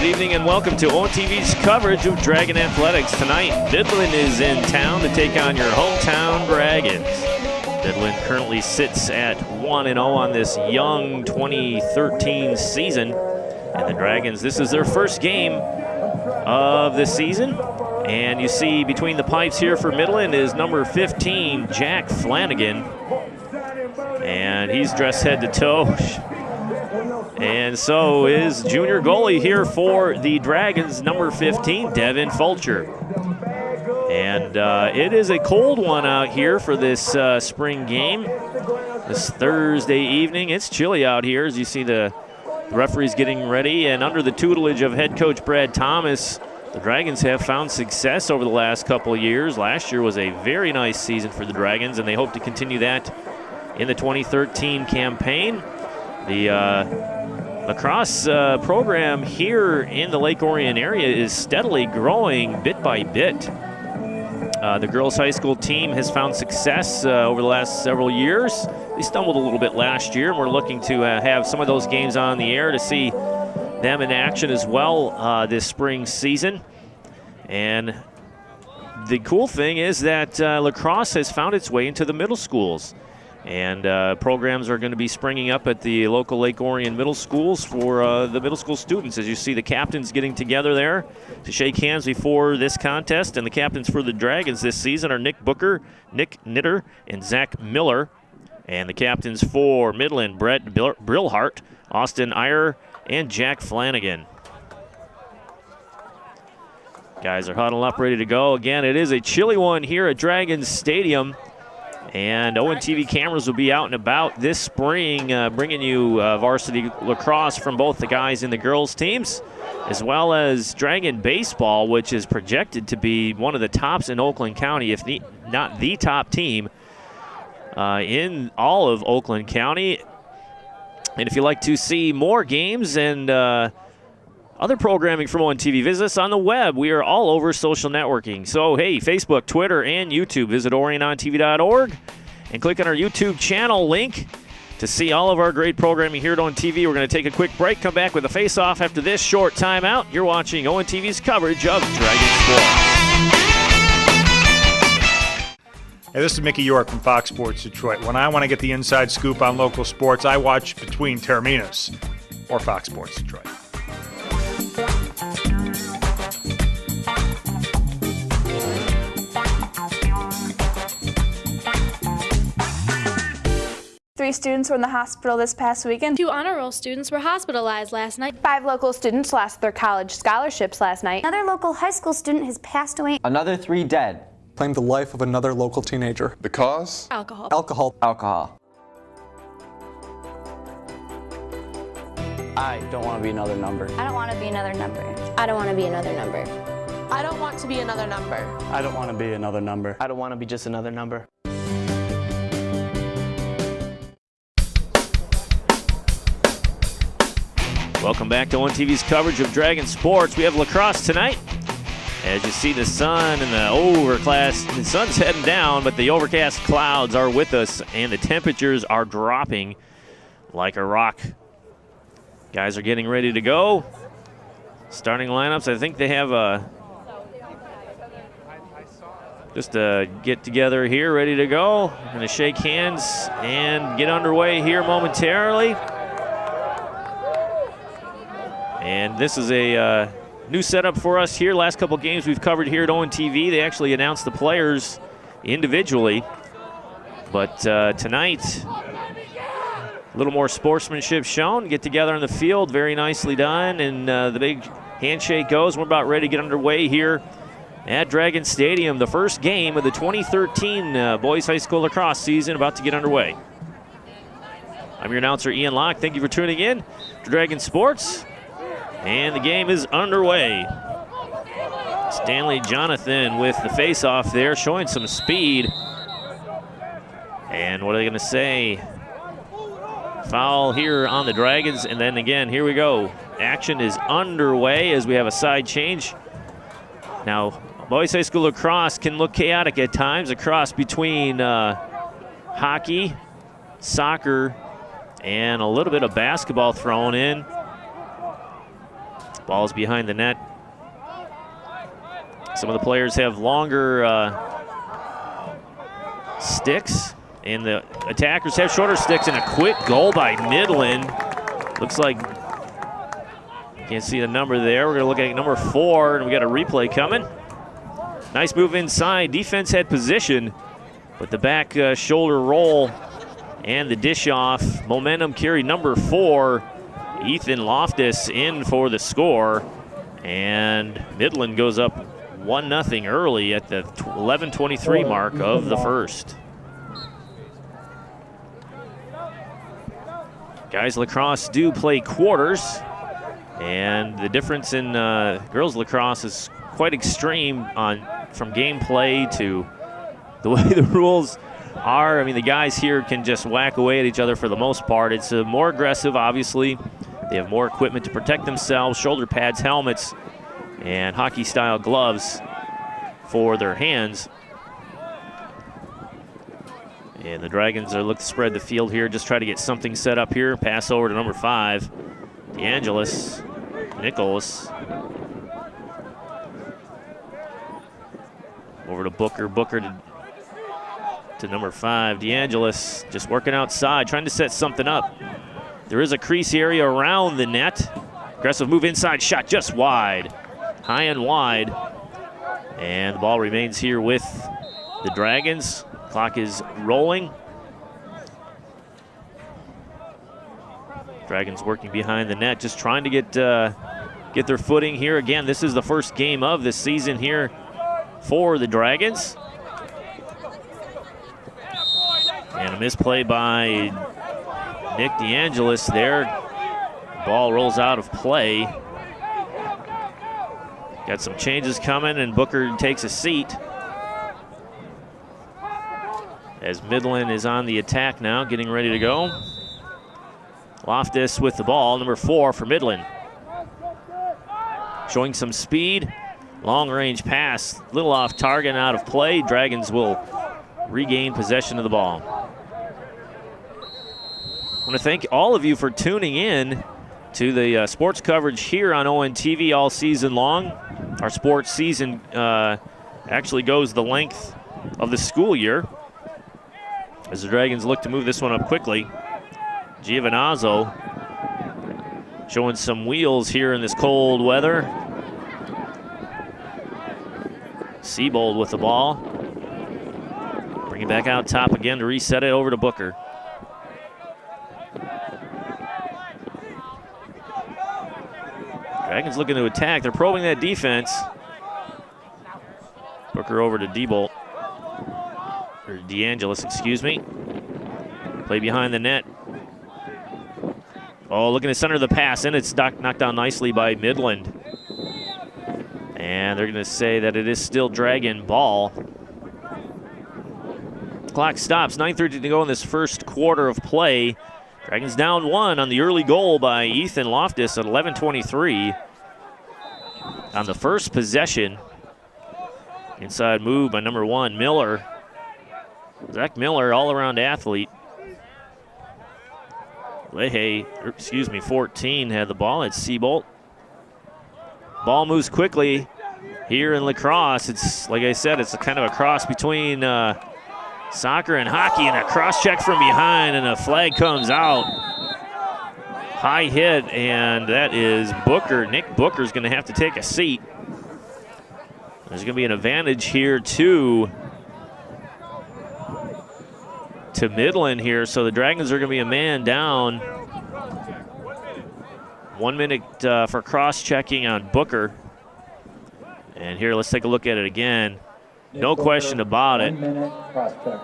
evening and welcome to ONTV's coverage of Dragon Athletics. Tonight, Midland is in town to take on your hometown Dragons. Midland currently sits at 1-0 on this young 2013 season. And the Dragons, this is their first game of the season. And you see between the pipes here for Midland is number 15, Jack Flanagan. And he's dressed head to toe. And so is junior goalie here for the Dragons, number 15, Devin Fulcher. And it is a cold one out here for this spring game. This Thursday evening, it's chilly out here as you see the referees getting ready. And under the tutelage of head coach Brad Thomas, the Dragons have found success over the last couple of years. Last year was a very nice season for the Dragons, and they hope to continue that in the 2013 campaign. The lacrosse program here in the Lake Orion area is steadily growing bit by bit. The girls' high school team has found success over the last several years. They stumbled a little bit last year, and we're looking to have some of those games on the air to see them in action as well this spring season. And the cool thing is that lacrosse has found its way into the middle schools. And programs are going to be springing up at the local Lake Orion middle schools for the middle school students. As you see the captains getting together there to shake hands before this contest. And the captains for the Dragons this season are Nick Booker, Nick Knitter, and Zach Miller. And the captains for Midland, Brett Brillhart, Austin Iyer, and Jack Flanagan. Guys are huddled up, ready to go. Again, it is a chilly one here at Dragons Stadium. And ONTV cameras will be out and about this spring, bringing you varsity lacrosse from both the guys and the girls teams, as well as Dragon baseball, which is projected to be one of the tops in Oakland County, if not the top team in all of Oakland County. And if you'd like to see more games and other programming from ONTV, visit us on the web. We are all over social networking. So, hey, Facebook, Twitter, and YouTube. Visit OrionOnTV.org and click on our YouTube channel link to see all of our great programming here at ONTV. We're going to take a quick break, come back with a face-off after this short timeout. You're watching ONTV's coverage of Dragon Sports. Hey, this is Mickey York from Fox Sports Detroit. When I want to get the inside scoop on local sports, I watch Between Terminus or Fox Sports Detroit. Three students were in the hospital this past weekend. 2 honor roll students were hospitalized last night. 5 local students lost their college scholarships last night. Another local high school student has passed away. Another 3 dead. Claimed the life of another local teenager. The cause? Alcohol. Alcohol. Alcohol. I don't want to be another number. I don't want to be another number. I don't want to be another number. I don't want to be another number. I don't want to be another number. I don't want to be just another number. Welcome back to ONTV's coverage of Dragon Sports. We have lacrosse tonight. As you see the sun and the overcast, the sun's heading down, but the overcast clouds are with us, and the temperatures are dropping like a rock. Guys are getting ready to go. Starting lineups, I think they have just a get together here, ready to go. Going to shake hands and get underway here momentarily. And this is a new setup for us here. Last couple games we've covered here at ONTV, they actually announced the players individually. But tonight, a little more sportsmanship shown. Get together on the field, very nicely done. And the big handshake goes. We're about ready to get underway here at Dragon Stadium. The first game of the 2013 boys high school lacrosse season about to get underway. I'm your announcer, Ian Locke. Thank you for tuning in to Dragon Sports. And the game is underway. Stanley Jonathan with the face-off there, showing some speed. And what are they going to say? Foul here on the Dragons. And then again, here we go. Action is underway as we have a side change. Now, boys high school lacrosse can look chaotic at times, a cross between hockey, soccer, and a little bit of basketball thrown in. Ball's behind the net. Some of the players have longer sticks, and the attackers have shorter sticks, and a quick goal by Midland. Looks like, can't see the number there. We're gonna look at number 4, and we got a replay coming. Nice move inside. Defense had position, but the back shoulder roll and the dish off. Momentum carry number 4, Ethan Loftus, in for the score. And Midland goes up 1-0 early at the 11:23 mark of the first. Guys lacrosse do play quarters, and the difference in girls lacrosse is quite extreme from gameplay to the way the rules are. I mean, the guys here can just whack away at each other for the most part. It's more aggressive, obviously. They have more equipment to protect themselves, shoulder pads, helmets, and hockey-style gloves for their hands. And the Dragons are looking to spread the field here, just try to get something set up here. Pass over to number 5, DeAngelis, Nichols. Over to Booker. Booker to number 5, DeAngelis, just working outside, trying to set something up. There is a crease area around the net. Aggressive move inside, shot just wide. High and wide. And the ball remains here with the Dragons. Clock is rolling. Dragons working behind the net, just trying to get their footing here. Again, this is the first game of the season here for the Dragons. And a misplay by Nick DeAngelis there. Ball rolls out of play. Got some changes coming, and Booker takes a seat as Midland is on the attack now, getting ready to go. Loftus with the ball, number 4 for Midland. Showing some speed. Long-range pass, little off target and out of play. Dragons will regain possession of the ball. I want to thank all of you for tuning in to the sports coverage here on ONTV all season long. Our sports season actually goes the length of the school year, as the Dragons look to move this one up quickly. Giovinazzo showing some wheels here in this cold weather. Siebold with the ball. Bring it back out top again to reset it over to Booker. Dragons looking to attack. They're probing that defense. Booker over to Diebold. Or DeAngelis, excuse me. Play behind the net. Oh, looking to center the pass, and it's knocked down nicely by Midland. And they're going to say that it is still Dragon ball. Clock stops, 9:30 to go in this first quarter of play. Dragons down 1 on the early goal by Ethan Loftus at 11:23. On the first possession, inside move by number 1, Miller. Zach Miller, all-around athlete. Leahy, 14 had the ball. It's Siebold. Ball moves quickly here in lacrosse. It's, like I said, it's a kind of a cross between soccer and hockey, and a cross check from behind, and a flag comes out. High hit, and that is Booker. Nick Booker's going to have to take a seat. There's going to be an advantage here to Midland here, so the Dragons are going to be a man down. 1 minute for cross-checking on Booker. And here, let's take a look at it again. No question about it. 1 minute cross-check.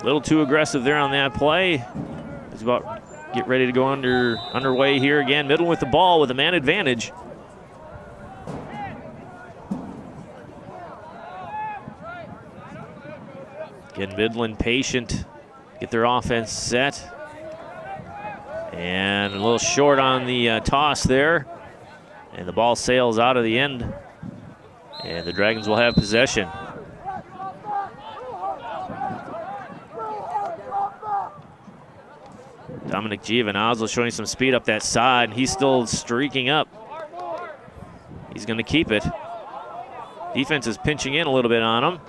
A little too aggressive there on that play. It's about get ready to go underway here again. Midland with the ball with a man advantage. Again, Midland patient, get their offense set. And a little short on the toss there. And the ball sails out of the end. And the Dragons will have possession. Dominic Giovinazzo showing some speed up that side, and he's still streaking up. He's going to keep it. Defense is pinching in a little bit on him.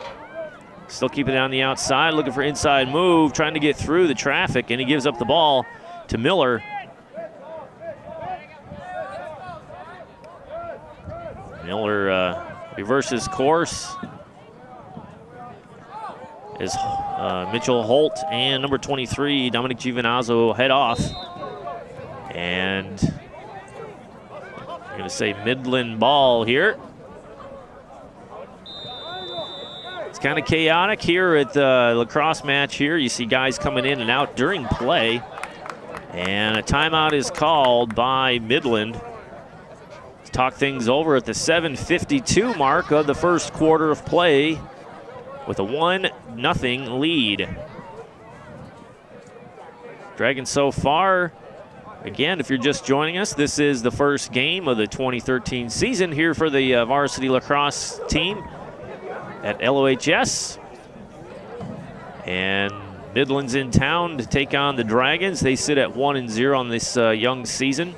Still keeping it on the outside, looking for inside move, trying to get through the traffic, and he gives up the ball to Miller. Miller reverses course as Mitchell Holt and number 23, Dominic Giovinazzo, head off. And I'm going to say Midland ball here. It's kind of chaotic here at the lacrosse match here. You see guys coming in and out during play. And a timeout is called by Midland. Let's talk things over at the 7:52 mark of the first quarter of play with a 1-0 lead. Dragons so far, again, if you're just joining us, this is the first game of the 2013 season here for the varsity lacrosse team at LOHS. And Midland's in town to take on the Dragons. They sit at 1-0 on this young season.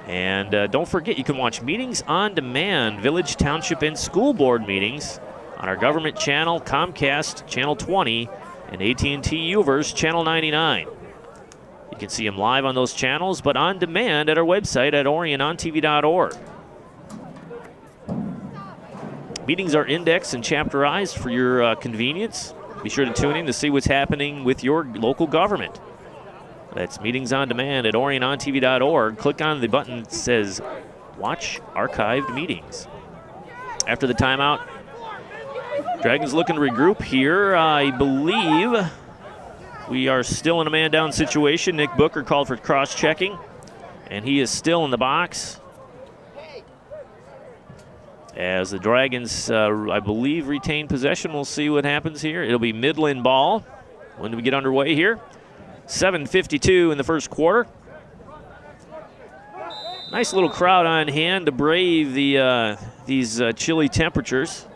And don't forget, you can watch meetings on demand, village, township, and school board meetings on our government channel, Comcast, Channel 20, and AT&T Uverse, Channel 99. You can see them live on those channels, but on demand at our website at orionontv.org. Meetings are indexed and chapterized for your convenience. Be sure to tune in to see what's happening with your local government. That's meetings on demand at orionontv.org. Click on the button that says Watch Archived Meetings. After the timeout, Dragons looking to regroup here. I believe we are still in a man-down situation. Nick Booker called for cross-checking, and he is still in the box. As the Dragons, I believe, retain possession. We'll see what happens here. It'll be Midland ball. When do we get underway here? 7:52 in the first quarter. Nice little crowd on hand to brave these chilly temperatures.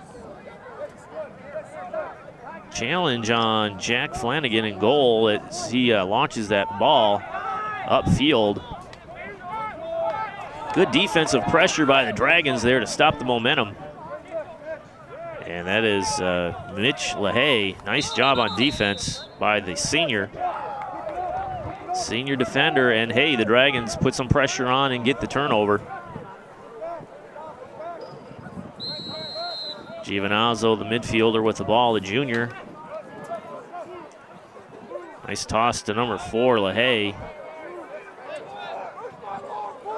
Challenge on Jack Flanagan in goal as he launches that ball upfield. Good defensive pressure by the Dragons there to stop the momentum. And that is Mitch LaHaye. Nice job on defense by the senior defender. And hey, the Dragons put some pressure on and get the turnover. Giovinazzo, the midfielder, with the ball, the junior. Nice toss to number 4, LaHaye.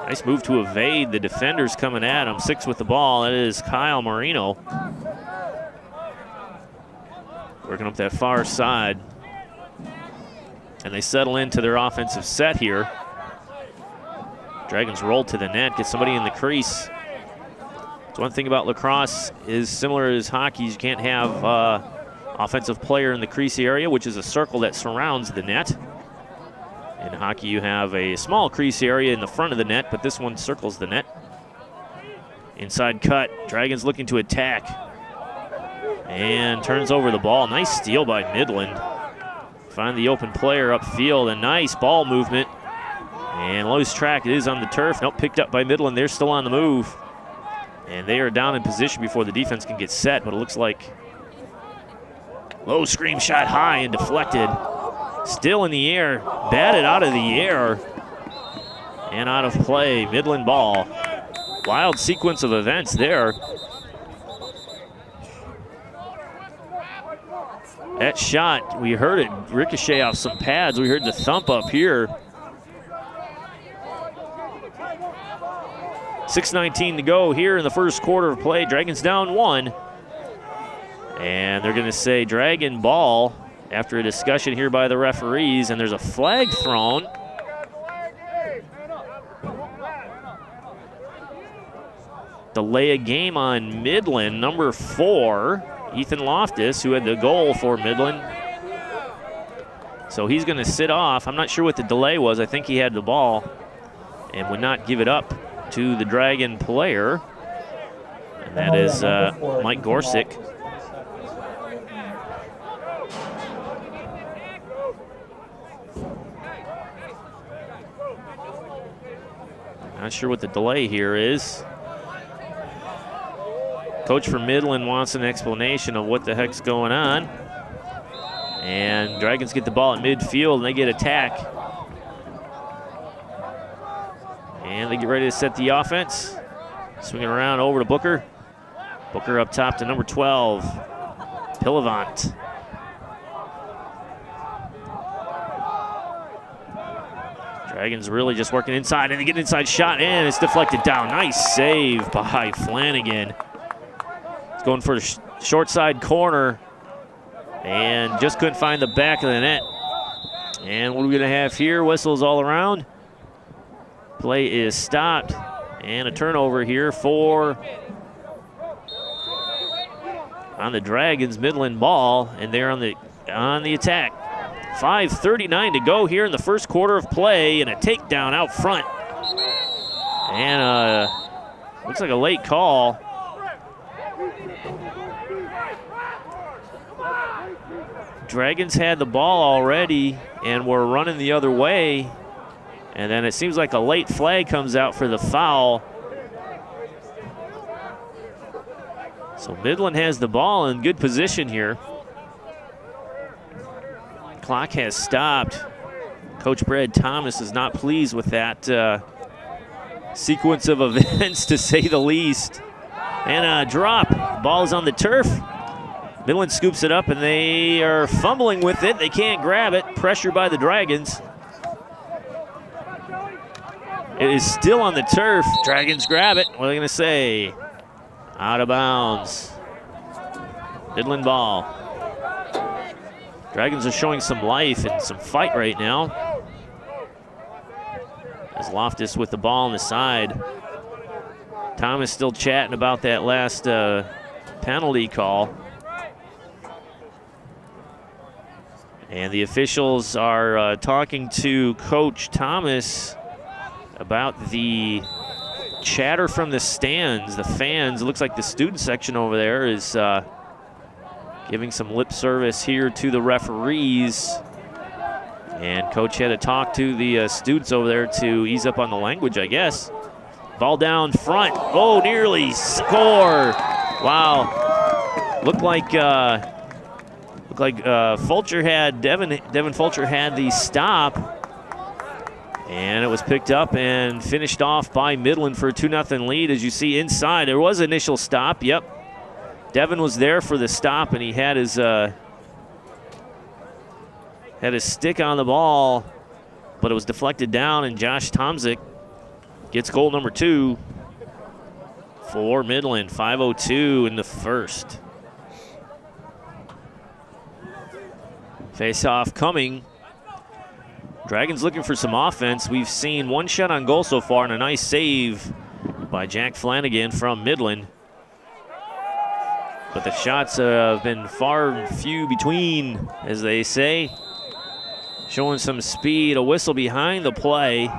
Nice move to evade the defenders coming at him. 6 with the ball. That is Kyle Marino. Working up that far side. And they settle into their offensive set here. Dragons roll to the net, get somebody in the crease. So one thing about lacrosse is similar as hockey. You can't have offensive player in the crease area, which is a circle that surrounds the net. In hockey, you have a small crease area in the front of the net, but this one circles the net. Inside cut, Dragons looking to attack. And turns over the ball. Nice steal by Midland. Find the open player upfield. A nice ball movement. And loose track, it is on the turf. Nope, picked up by Midland. They're still on the move. And they are down in position before the defense can get set, but it looks like low screen shot high and deflected. Still in the air, batted out of the air and out of play. Midland ball. Wild sequence of events there. That shot, we heard it ricochet off some pads. We heard the thump up here. 6:19 to go here in the first quarter of play. Dragons down 1. And they're going to say Dragon ball after a discussion here by the referees, and there's a flag thrown. Delay a game on Midland, number 4, Ethan Loftus, who had the goal for Midland. So he's going to sit off. I'm not sure what the delay was. I think he had the ball and would not give it up to the Dragon player. And that is Mike Gorsick. Not sure what the delay here is. Coach from Midland wants an explanation of what the heck's going on. And Dragons get the ball at midfield, and they get attack. And they get ready to set the offense. Swinging around over to Booker. Booker up top to number 12, Pillavant. Dragons really just working inside, and they get an inside shot, and it's deflected down. Nice save by Flanagan. He's going for the short side corner, and just couldn't find the back of the net. And what are we going to have here? Whistles all around. Play is stopped, and a turnover here on the Dragons. Midland ball, and they're on the attack. 5:39 to go here in the first quarter of play, and a takedown out front. And looks like a late call. Dragons had the ball already and were running the other way. And then it seems like a late flag comes out for the foul. So Midland has the ball in good position here. Clock has stopped. Coach Brad Thomas is not pleased with that sequence of events, to say the least. And a drop. Ball is on the turf. Midland scoops it up, and they are fumbling with it. They can't grab it. Pressure by the Dragons. It is still on the turf. Dragons grab it. What are they going to say? Out of bounds. Midland ball. Dragons are showing some life and some fight right now. As Loftus with the ball on the side. Thomas still chatting about that last penalty call. And the officials are talking to Coach Thomas about the chatter from the stands, the fans. It looks like the student section over there is giving some lip service here to the referees. And Coach had to talk to the students over there to ease up on the language, I guess. Ball down front. Oh, nearly score. Wow. Looked like Fulcher had, Devin Fulcher had the stop. And it was picked up and finished off by Midland for a 2-0 lead. As you see inside, there was an initial stop. Yep. Devin was there for the stop, and he had his stick on the ball, but it was deflected down, and Josh Tomzik gets goal number 2 for Midland. 5:02 in the first. Face-off coming. Dragons looking for some offense. We've seen one shot on goal so far, and a nice save by Jack Flanagan from Midland. But the shots have been far and few between, as they say. Showing some speed, a whistle behind the play.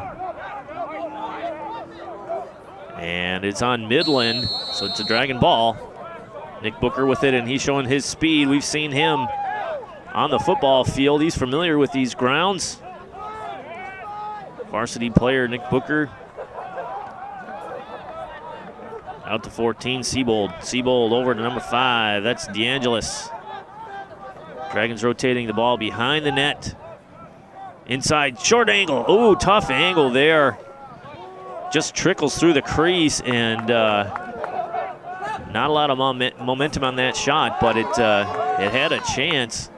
And it's on Midland, so it's a Dragon ball. Nick Booker with it, and he's showing his speed. We've seen him on the football field. He's familiar with these grounds. Varsity player Nick Booker. Out to 14, Seabold. Seabold over to number 5. That's DeAngelis. Dragons rotating the ball behind the net. Inside, short angle. Oh, tough angle there. Just trickles through the crease, and not a lot of momentum on that shot, but it had a chance.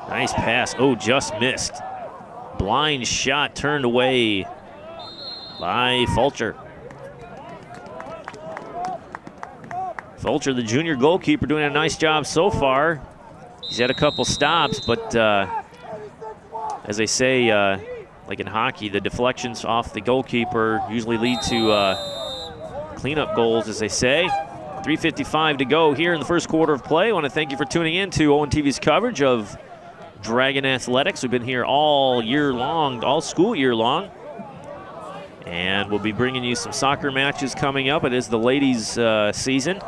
Nice pass. Oh, just missed. Blind shot turned away by Fulcher. Fulcher, the junior goalkeeper, doing a nice job so far. He's had a couple stops, but as they say, like in hockey, the deflections off the goalkeeper usually lead to cleanup goals, as they say. 3:55 to go here in the first quarter of play. I want to thank you for tuning in to ONTV's coverage of Dragon Athletics. We've been here all year long, all school year long. And we'll be bringing you some soccer matches coming up. It is the ladies' season,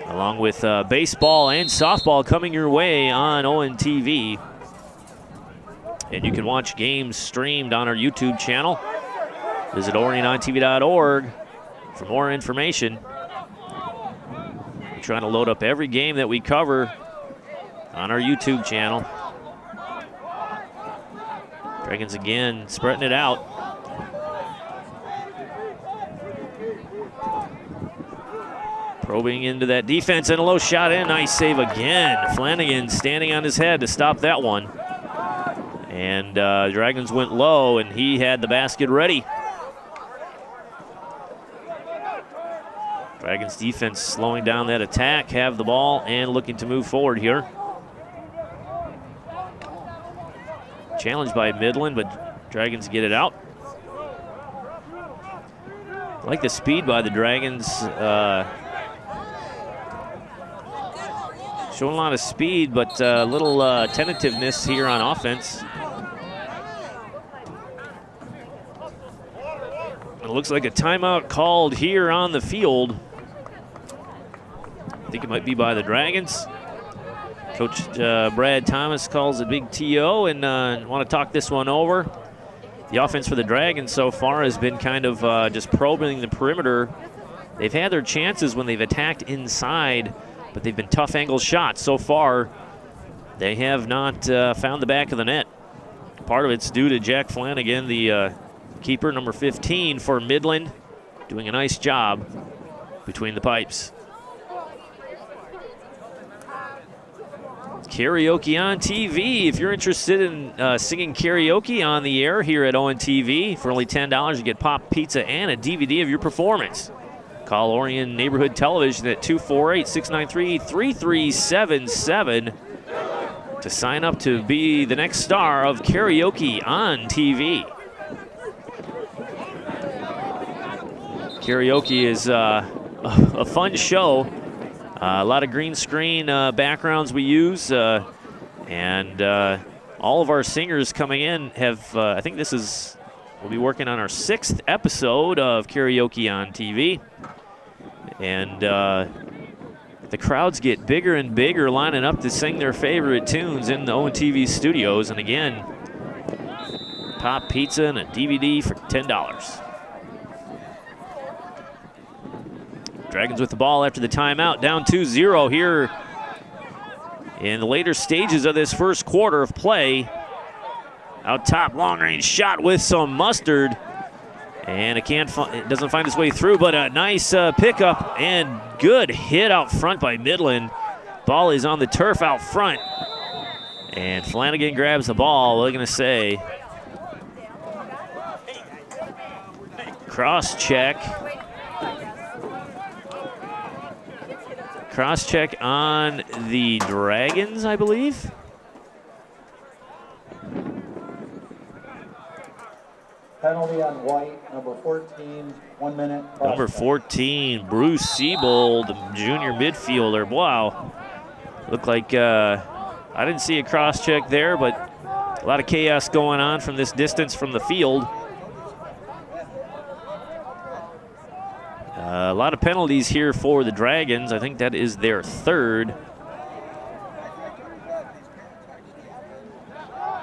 along with baseball and softball coming your way on ONTV. And you can watch games streamed on our YouTube channel. Visit orionontv.org for more information. We're trying to load up every game that we cover on our YouTube channel. Dragons again spreading it out. Probing into that defense and a low shot in. Nice save again. Flanagan standing on his head to stop that one. And Dragons went low, and he had the basket ready. Dragons defense slowing down that attack, have the ball, and looking to move forward here. Challenged by Midland, but Dragons get it out. I like the speed by the Dragons. Showing a lot of speed, but a little tentativeness here on offense. It looks like a timeout called here on the field. I think it might be by the Dragons. Coach Brad Thomas calls a big TO and want to talk this one over. The offense for the Dragons so far has been kind of just probing the perimeter. They've had their chances when they've attacked inside, but they've been tough angle shots. So far, they have not found the back of the net. Part of it's due to Jack Flanagan, the keeper, number 15 for Midland, doing a nice job between the pipes. Karaoke on TV. If you're interested in singing karaoke on the air here at ONTV, for only $10, you get pop pizza and a DVD of your performance. Call Orion Neighborhood Television at 248-693-3377 to sign up to be the next star of Karaoke on TV. Karaoke is a fun show. A lot of green screen backgrounds we use, and all of our singers coming in have, I think we'll be working on our 6th episode of Karaoke on TV. And the crowds get bigger and bigger lining up to sing their favorite tunes in the ONTV studios. And again, pop pizza and a DVD for $10. Dragons with the ball after the timeout, down 2-0 here in the later stages of this first quarter of play. Out top, long-range shot with some mustard. And it doesn't find its way through, but a nice pickup and good hit out front by Midland. Ball is on the turf out front. And Flanagan grabs the ball. What are they going to say? Cross check. Cross check on the Dragons, I believe. Penalty on White, number 14, 1 minute. Number 14, Bruce Siebold, junior midfielder. Wow. Looked like I didn't see a cross check there, but a lot of chaos going on from this distance from the field. A lot of penalties here for the Dragons. I think that is their 3rd.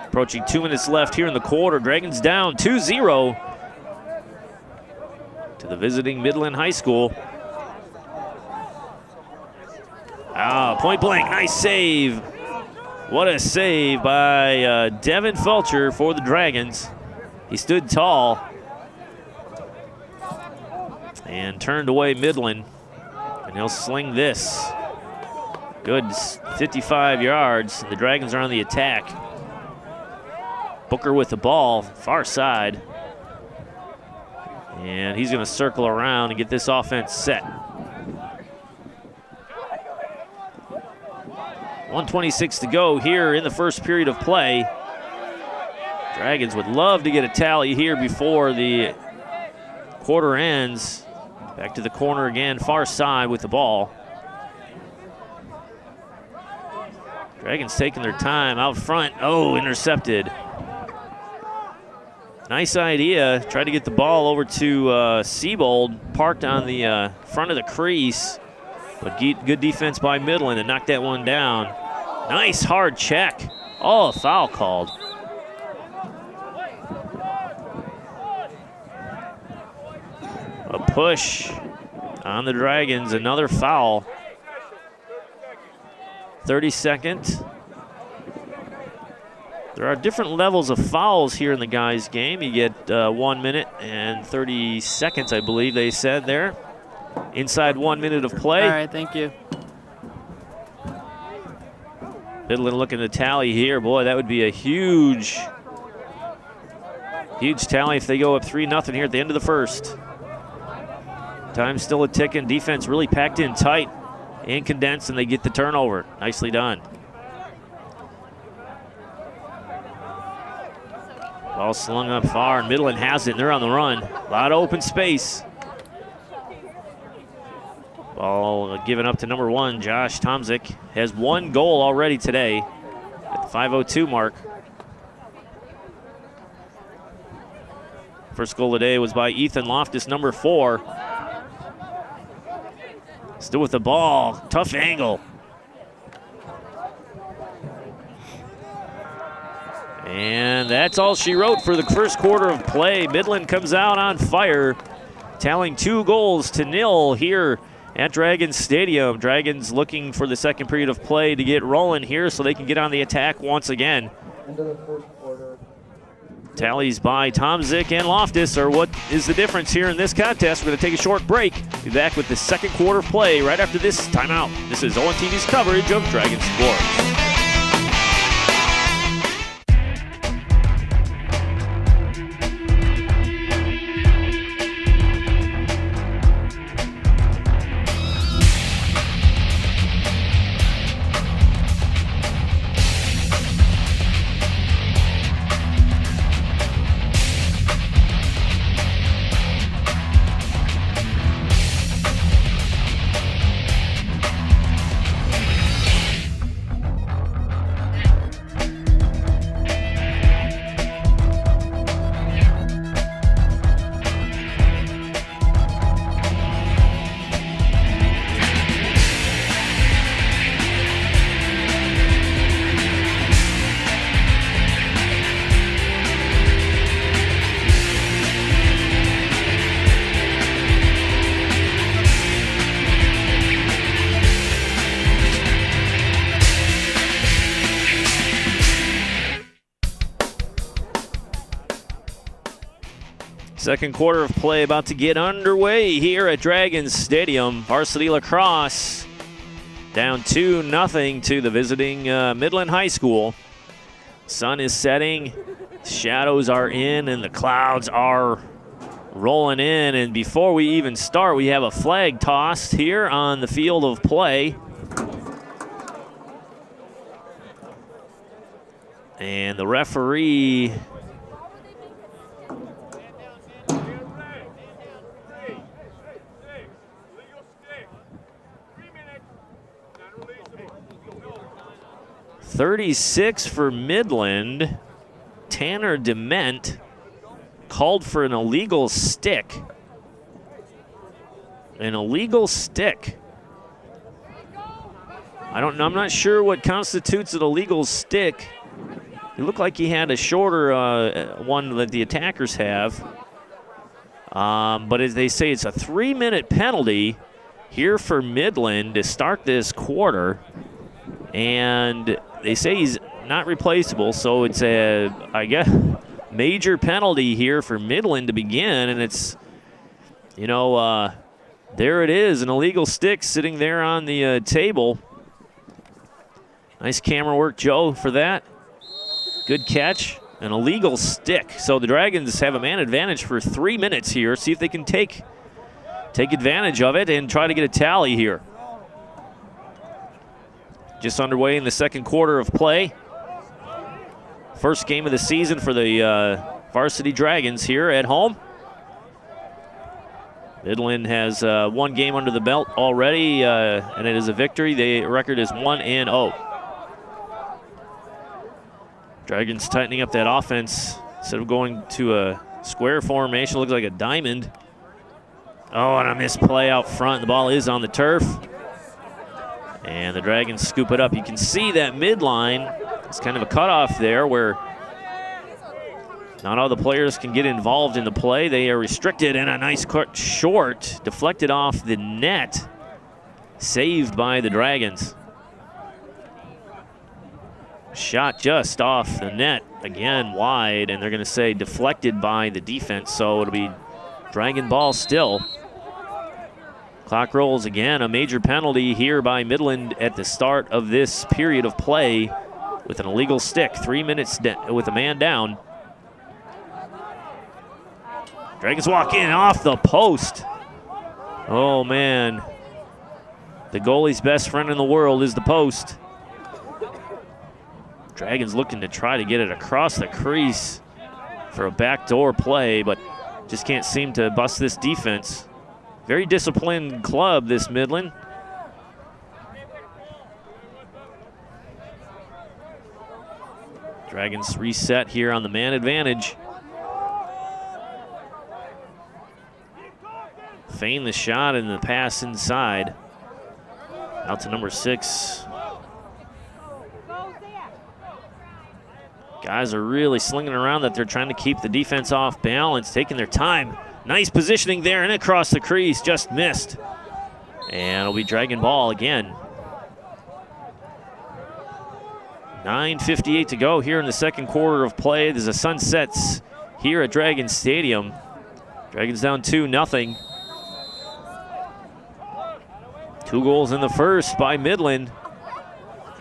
Approaching 2 minutes left here in the quarter. Dragons down 2-0 to the visiting Midland High School. Point blank, nice save. What a save by Devin Felcher for the Dragons. He stood tall and turned away Midland, and he'll sling this. Good 55 yards. The Dragons are on the attack. Booker with the ball, far side. And he's going to circle around and get this offense set. 1:26 to go here in the first period of play. Dragons would love to get a tally here before the quarter ends. Back to the corner again, far side with the ball. Dragons taking their time out front. Oh, intercepted. Nice idea. Tried to get the ball over to Siebold, parked on the front of the crease. But good defense by Midland to knock that one down. Nice hard check. Oh, a foul called. A push on the Dragons, another foul. 32nd. There are different levels of fouls here in the guys' game. You get 1 minute and 30 seconds, I believe they said there. Inside 1 minute of play. All right, thank you. Midland looking to tally here. Boy, that would be a huge tally if they go up 3-0 here at the end of the first. Time still a ticking. Defense really packed in tight and condensed, and they get the turnover. Nicely done. Ball slung up far, and Midland has it, and they're on the run. A lot of open space. Ball given up to number 1, Josh Tomzik. Has 1 goal already today at the 5:02 mark. First goal today was by Ethan Loftus, number 4. Still with the ball, tough angle. And that's all she wrote for the first quarter of play. Midland comes out on fire, tallying 2 goals to 0 here at Dragons Stadium. Dragons looking for the second period of play to get rolling here so they can get on the attack once again. Into the first quarter. Tallies by Tomzik and Loftus are what is the difference here in this contest. We're going to take a short break. Be back with the second quarter of play right after this timeout. This is ONTV's coverage of Dragons sports. Second quarter of play about to get underway here at Dragons Stadium. Varsity Lacrosse down 2-0 to the visiting Midland High School. Sun is setting, shadows are in, and the clouds are rolling in. And before we even start, we have a flag tossed here on the field of play. And the referee .36 for Midland. Tanner Dement called for an illegal stick. An illegal stick. I'm not sure what constitutes an illegal stick. It looked like he had a shorter one that the attackers have. But as they say, it's a 3-minute penalty here for Midland to start this quarter. And they say he's not replaceable, so it's a, I guess, major penalty here for Midland to begin. And it's, you know, there it is, an illegal stick sitting there on the table. Nice camera work, Joe, for that. Good catch. An illegal stick. So the Dragons have a man advantage for 3 minutes here. See if they can take advantage of it and try to get a tally here. Just underway in the second quarter of play. First game of the season for the Varsity Dragons here at home. Midland has 1 game under the belt already, and it is a victory. The record is 1-0. Dragons tightening up that offense. Instead of going to a square formation, looks like a diamond. Oh, and a misplay out front. The ball is on the turf. And the Dragons scoop it up. You can see that midline. It's kind of a cutoff there where Not all the players can get involved in the play. They are restricted, and a nice cut short, deflected off the net, saved by the Dragons. Shot just off the net, again wide, and they're going to say deflected by the defense, so it'll be Dragon ball still. Clock rolls again, a major penalty here by Midland at the start of this period of play with an illegal stick, 3 minutes with a man down. Dragons walk in off the post. Oh man, the goalie's best friend in the world is the post. Dragons looking to try to get it across the crease for a backdoor play, but just can't seem to bust this defense. Very disciplined club, this Midland. Dragons reset here on the man advantage. Feign the shot and the pass inside. Out to number 6. Guys are really slinging around that they're trying to keep the defense off balance, taking their time. Nice positioning there and across the crease, just missed. And it'll be Dragon ball again. 9:58 to go here in the second quarter of play. There's a sunsets here at Dragon Stadium. Dragons down 2-0. 2 goals in the first by Midland.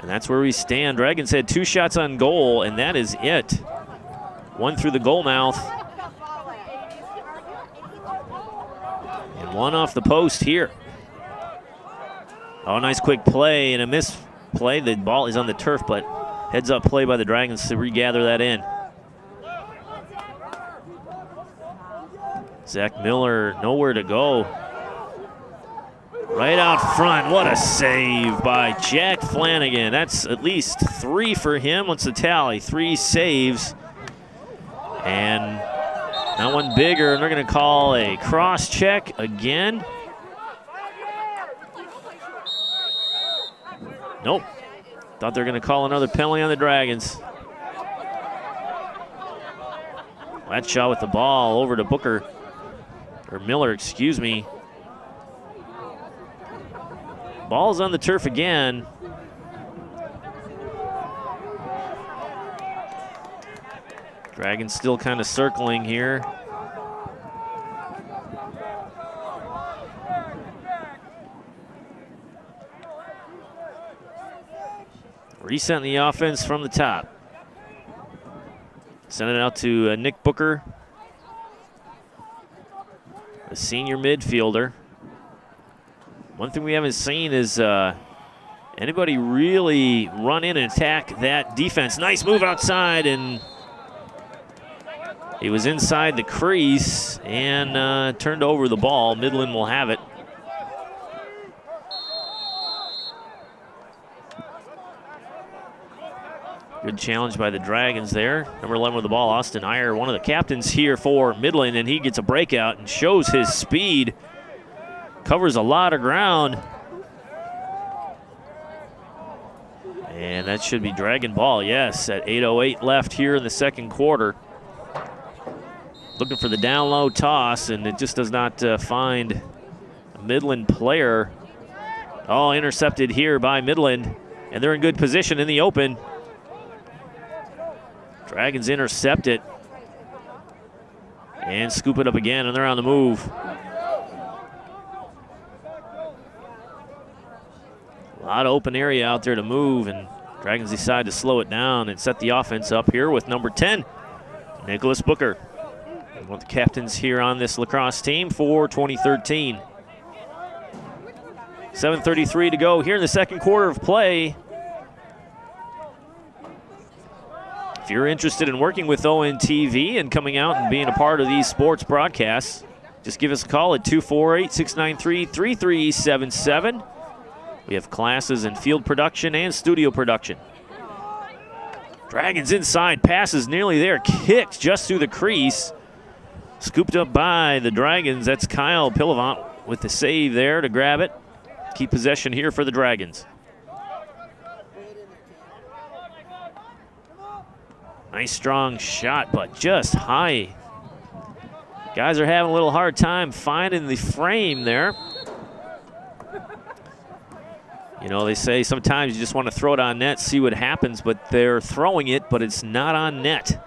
And that's where we stand. Dragons had 2 shots on goal, and that is it. 1 through the goal mouth. And 1 off the post here. Oh, nice quick play and a misplay. The ball is on the turf, but heads up play by the Dragons to regather that in. Zach Miller nowhere to go. Right out front, what a save by Jack Flanagan. That's at least 3 for him. What's the tally? 3 saves. And that one bigger, and they're going to call a cross check again. Nope. Thought they were going to call another penalty on the Dragons. That shot with the ball over to Booker, or Miller, excuse me. Ball's on the turf again. Dragons still kind of circling here. Resetting the offense from the top. Send it out to Nick Booker, a senior midfielder. One thing we haven't seen is anybody really run in and attack that defense. Nice move outside, and he was inside the crease and turned over the ball. Midland will have it. Good challenge by the Dragons there. Number 11 with the ball, Austin Iyer, one of the captains here for Midland, and he gets a breakout and shows his speed. Covers a lot of ground. And that should be Dragon ball, yes, at 8:08 left here in the second quarter. Looking for the down low toss, and it just does not find a Midland player. Oh, intercepted here by Midland, and they're in good position in the open. Dragons intercept it and scoop it up again, and they're on the move. A lot of open area out there to move, and Dragons decide to slow it down and set the offense up here with number 10, Nicholas Booker. One of the captains here on this lacrosse team for 2013. 7:33 to go here in the second quarter of play. If you're interested in working with ONTV and coming out and being a part of these sports broadcasts, just give us a call at 248-693-3377. We have classes in field production and studio production. Dragons inside, passes nearly there, kicked just through the crease. Scooped up by the Dragons. That's Kyle Pillavant with the save there to grab it. Keep possession here for the Dragons. Nice strong shot, but just high. Guys are having a little hard time finding the frame there. You know, they say sometimes you just want to throw it on net, see what happens, but they're throwing it, but it's not on net.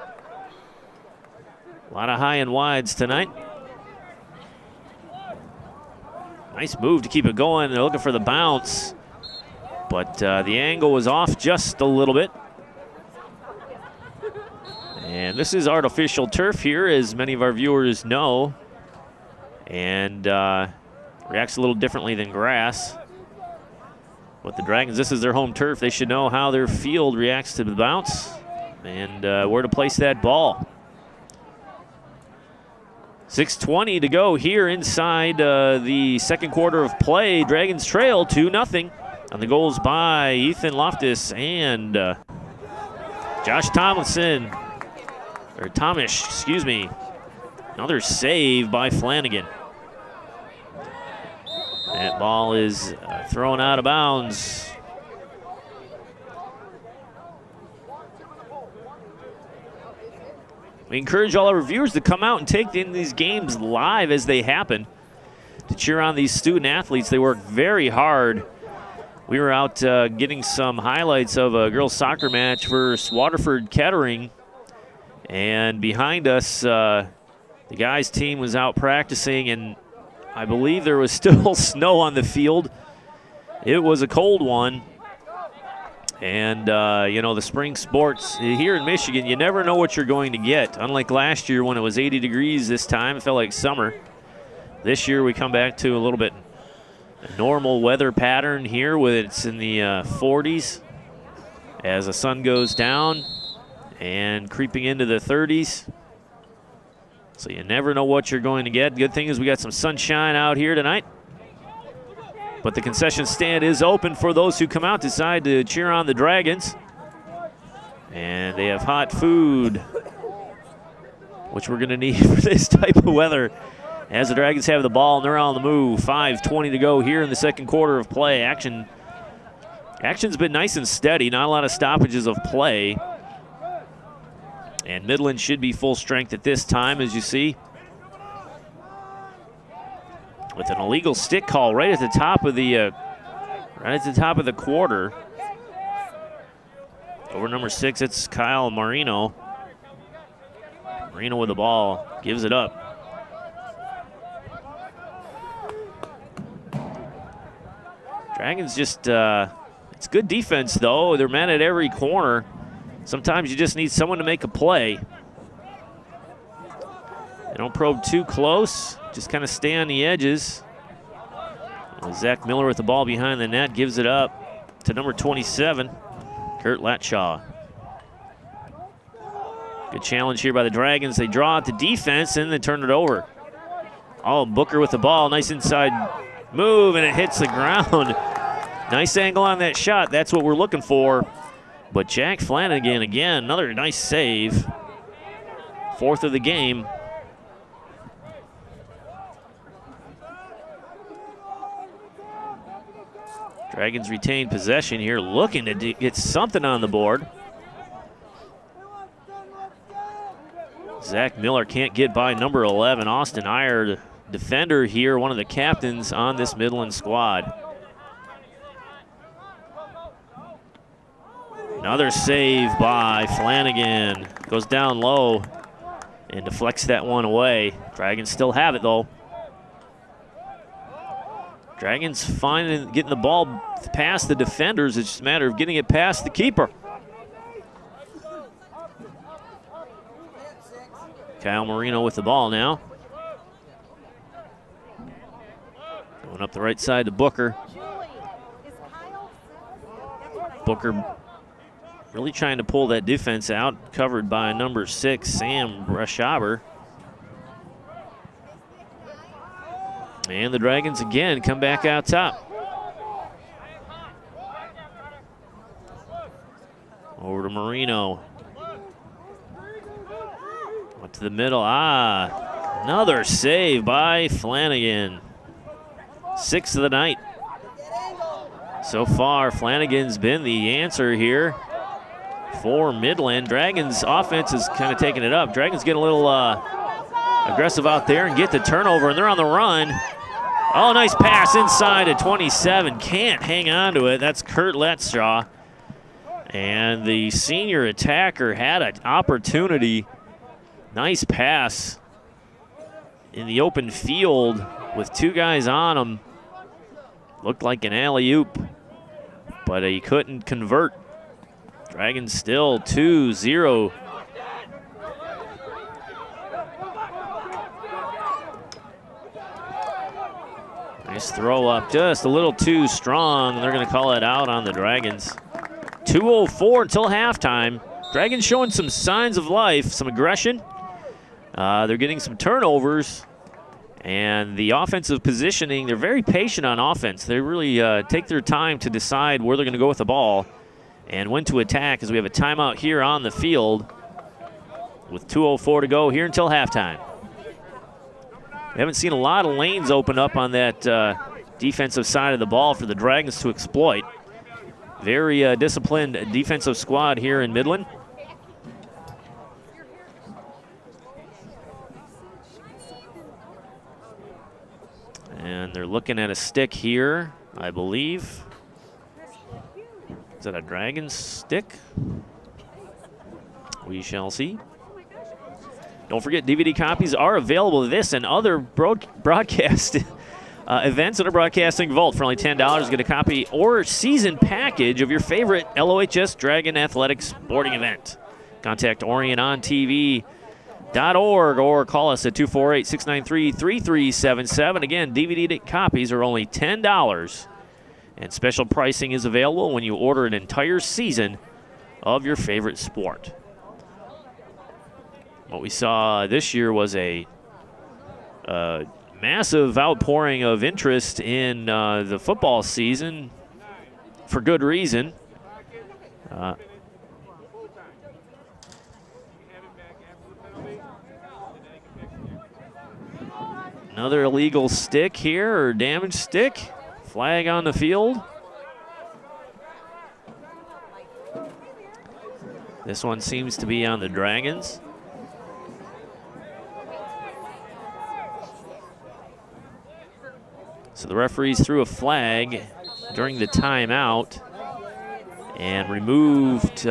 A lot of high and wides tonight. Nice move to keep it going. They're looking for the bounce, but the angle was off just a little bit. And this is artificial turf here, as many of our viewers know, and reacts a little differently than grass. But the Dragons, this is their home turf. They should know how their field reacts to the bounce and where to place that ball. 6:20 to go here inside the second quarter of play. Dragons trail 2-0 on the goals by Ethan Loftus and Josh Tomlinson. Or Tomish, excuse me. Another save by Flanagan. That ball is thrown out of bounds. We encourage all our viewers to come out and take in these games live as they happen, to cheer on these student athletes. They work very hard. We were out getting some highlights of a girls' soccer match versus Waterford Kettering. And behind us, the guys' team was out practicing, and I believe there was still snow on the field. It was a cold one. And, you know, the spring sports here in Michigan, you never know what you're going to get. Unlike last year when it was 80 degrees this time, it felt like summer. This year we come back to a little bit normal weather pattern here, with it's in the 40s as the sun goes down and creeping into the 30s. So you never know what you're going to get. Good thing is we got some sunshine out here tonight. But the concession stand is open for those who come out, decide to cheer on the Dragons. And they have hot food, which we're going to need for this type of weather. As the Dragons have the ball and they're on the move. 5:20 to go here in the second quarter of play. Action's been nice and steady. Not a lot of stoppages of play. And Midland should be full strength at this time, as you see, with an illegal stick call right at the top of the quarter. Over number 6, it's Kyle Marino. Marino with the ball, gives it up. Dragons just, it's good defense though. They're men at every corner. Sometimes you just need someone to make a play. They don't probe too close, just kind of stay on the edges. Zach Miller with the ball behind the net, gives it up to number 27, Kurt Latshaw. Good challenge here by the Dragons. They draw out the defense and then turn it over. Oh, Booker with the ball, nice inside move, and it hits the ground. Nice angle on that shot, that's what we're looking for. But Jack Flanagan, again, another nice save. 4th of the game. Dragons retain possession here, looking to get something on the board. Zach Miller can't get by number 11, Austin Iyer, the defender here, one of the captains on this Midland squad. Another save by Flanagan. Goes down low and deflects that one away. Dragons still have it though. Dragons getting the ball past the defenders. It's just a matter of getting it past the keeper. Kyle Marino with the ball now. Going up the right side to Booker. Booker really trying to pull that defense out, covered by number 6, Sam Brashaber. And the Dragons again come back out top. Over to Marino. Up to the middle. Another save by Flanagan. 6th of the night. So far, Flanagan's been the answer here for Midland. Dragons offense is kind of taking it up. Dragons get a little aggressive out there and get the turnover, and they're on the run. Oh, nice pass inside at 27. Can't hang on to it. That's Kurt Letstraw. And the senior attacker had an opportunity. Nice pass in the open field with two guys on him. Looked like an alley-oop, but he couldn't convert. Dragons still 2-0. Nice throw up, just a little too strong. They're going to call it out on the Dragons. 2:04 until halftime. Dragons showing some signs of life, some aggression. They're getting some turnovers. And the offensive positioning, they're very patient on offense. They really take their time to decide where they're going to go with the ball and when to attack, as we have a timeout here on the field with 2:04 to go here until halftime. We haven't seen a lot of lanes open up on that defensive side of the ball for the Dragons to exploit. Very disciplined defensive squad here in Midland. And they're looking at a stick here, I believe. Is that a Dragons stick? We shall see. Don't forget, DVD copies are available of this and other broadcast events at our Broadcasting Vault. For only $10, get a copy or season package of your favorite LOHS Dragon Athletics sporting event. Contact Orion on TV. .org or call us at 248-693-3377. Again, DVD copies are only $10, and special pricing is available when you order an entire season of your favorite sport. What we saw this year was a massive outpouring of interest in the football season for good reason. Another illegal stick here, or damaged stick. Flag on the field. This one seems to be on the Dragons. So the referees threw a flag during the timeout and removed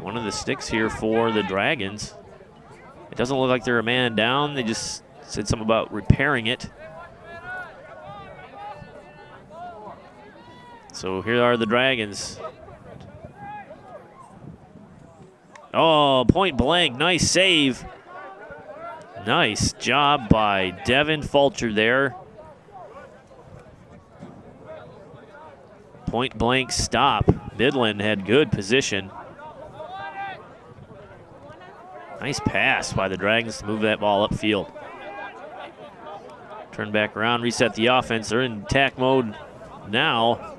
one of the sticks here for the Dragons. It doesn't look like they're a man down. They just said something about repairing it. So here are the Dragons. Oh, point blank. Nice save. Nice job by Devin Fulcher there. Point blank stop. Midland had good position. Nice pass by the Dragons to move that ball upfield. Turn back around, reset the offense. They're in attack mode now.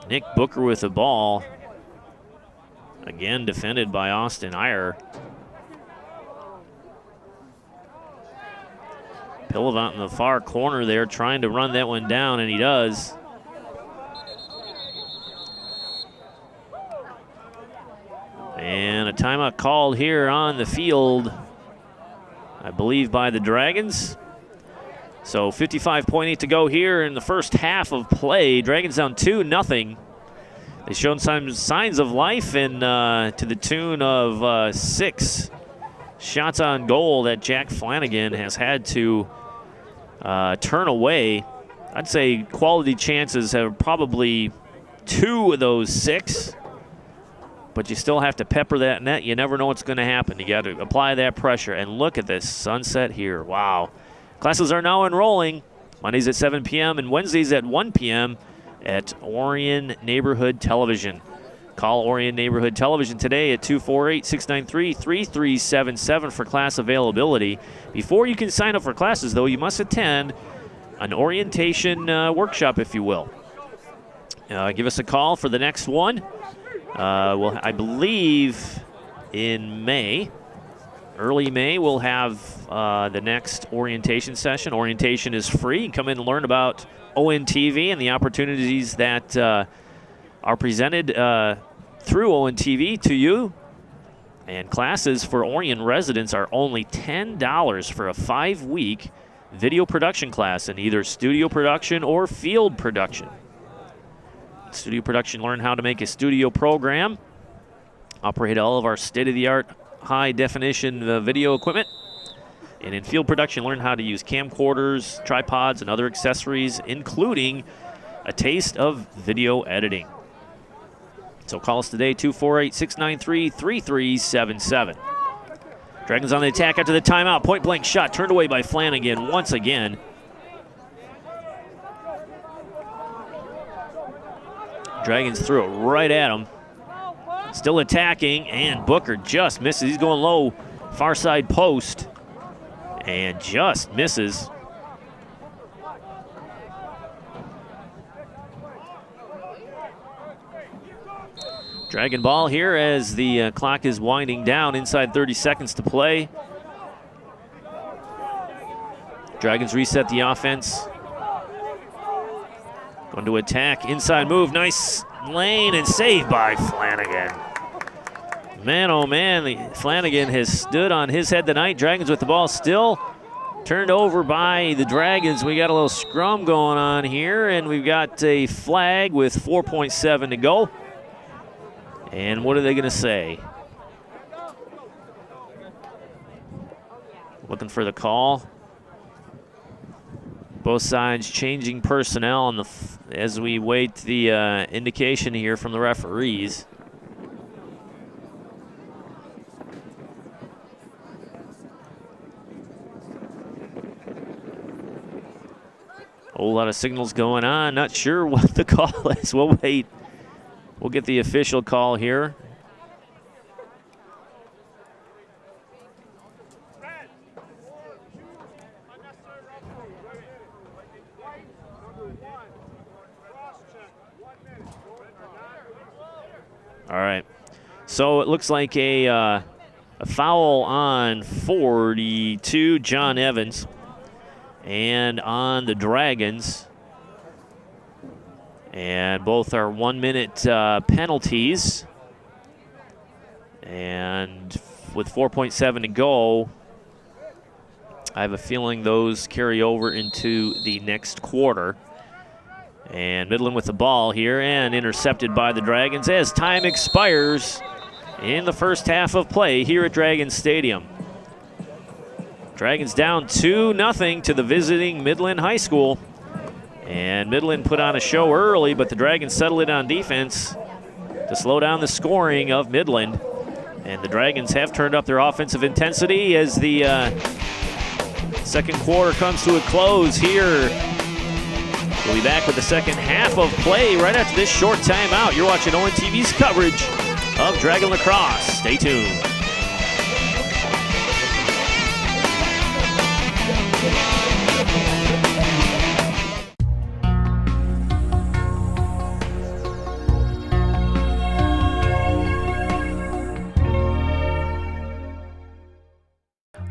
Nick Booker with the ball. Again, defended by Austin Iyer. Pillavant in the far corner there, trying to run that one down, and he does. And a timeout called here on the field, I believe, by the Dragons. So 55.8 to go here in the first half of play. Dragons down 2-0. They've shown some signs of life, and to the tune of 6 shots on goal that Jack Flanagan has had to turn away. I'd say quality chances have probably 2 of those 6. But you still have to pepper that net. You never know what's going to happen. You got to apply that pressure. And look at this sunset here. Wow. Classes are now enrolling. Mondays at 7 p.m. and Wednesdays at 1 p.m. at Orion Neighborhood Television. Call Orion Neighborhood Television today at 248-693-3377 for class availability. Before you can sign up for classes, though, you must attend an orientation workshop, if you will. Give us a call for the next one. Well, I believe in May, early May, we'll have the next orientation session. Orientation is free. You can come in and learn about ONTV and the opportunities that are presented through ONTV to you. And classes for Orion residents are only $10 for a 5-week video production class in either studio production or field production. Studio production, learn how to make a studio program, operate all of our state-of-the-art high-definition video equipment. And in field production, learn how to use camcorders, tripods, and other accessories, including a taste of video editing. So call us today, 248-693-3377. Dragons on the attack after the timeout. Point-blank shot turned away by Flanagan once again. Dragons threw it right at him. Still attacking, and Booker just misses. He's going low, far side post, and just misses. Dragon ball here as the clock is winding down, inside 30 seconds to play. Dragons reset the offense. Going to attack, inside move, nice lane and saved by Flanagan. Man, oh man, Flanagan has stood on his head tonight. Dragons with the ball still. Turned over by the Dragons. We got a little scrum going on here, and we've got a flag with 4.7 to go. And what are they going to say? Looking for the call. Both sides changing personnel on as we wait the indication here from the referees. A whole lot of signals going on. Not sure what the call is. We'll wait. We'll get the official call here. All right. So it looks like a foul on 42, John Evans. And on the Dragons. And both are 1-minute penalties. And with 4.7 to go, I have a feeling those carry over into the next quarter. And Midland with the ball here and intercepted by the Dragons as time expires in the first half of play here at Dragons Stadium. Dragons down 2-0 to the visiting Midland High School. And Midland put on a show early, but the Dragons settled it on defense to slow down the scoring of Midland. And the Dragons have turned up their offensive intensity as the second quarter comes to a close here. We'll be back with the second half of play right after this short timeout. You're watching ONTV's coverage of Dragon Lacrosse. Stay tuned.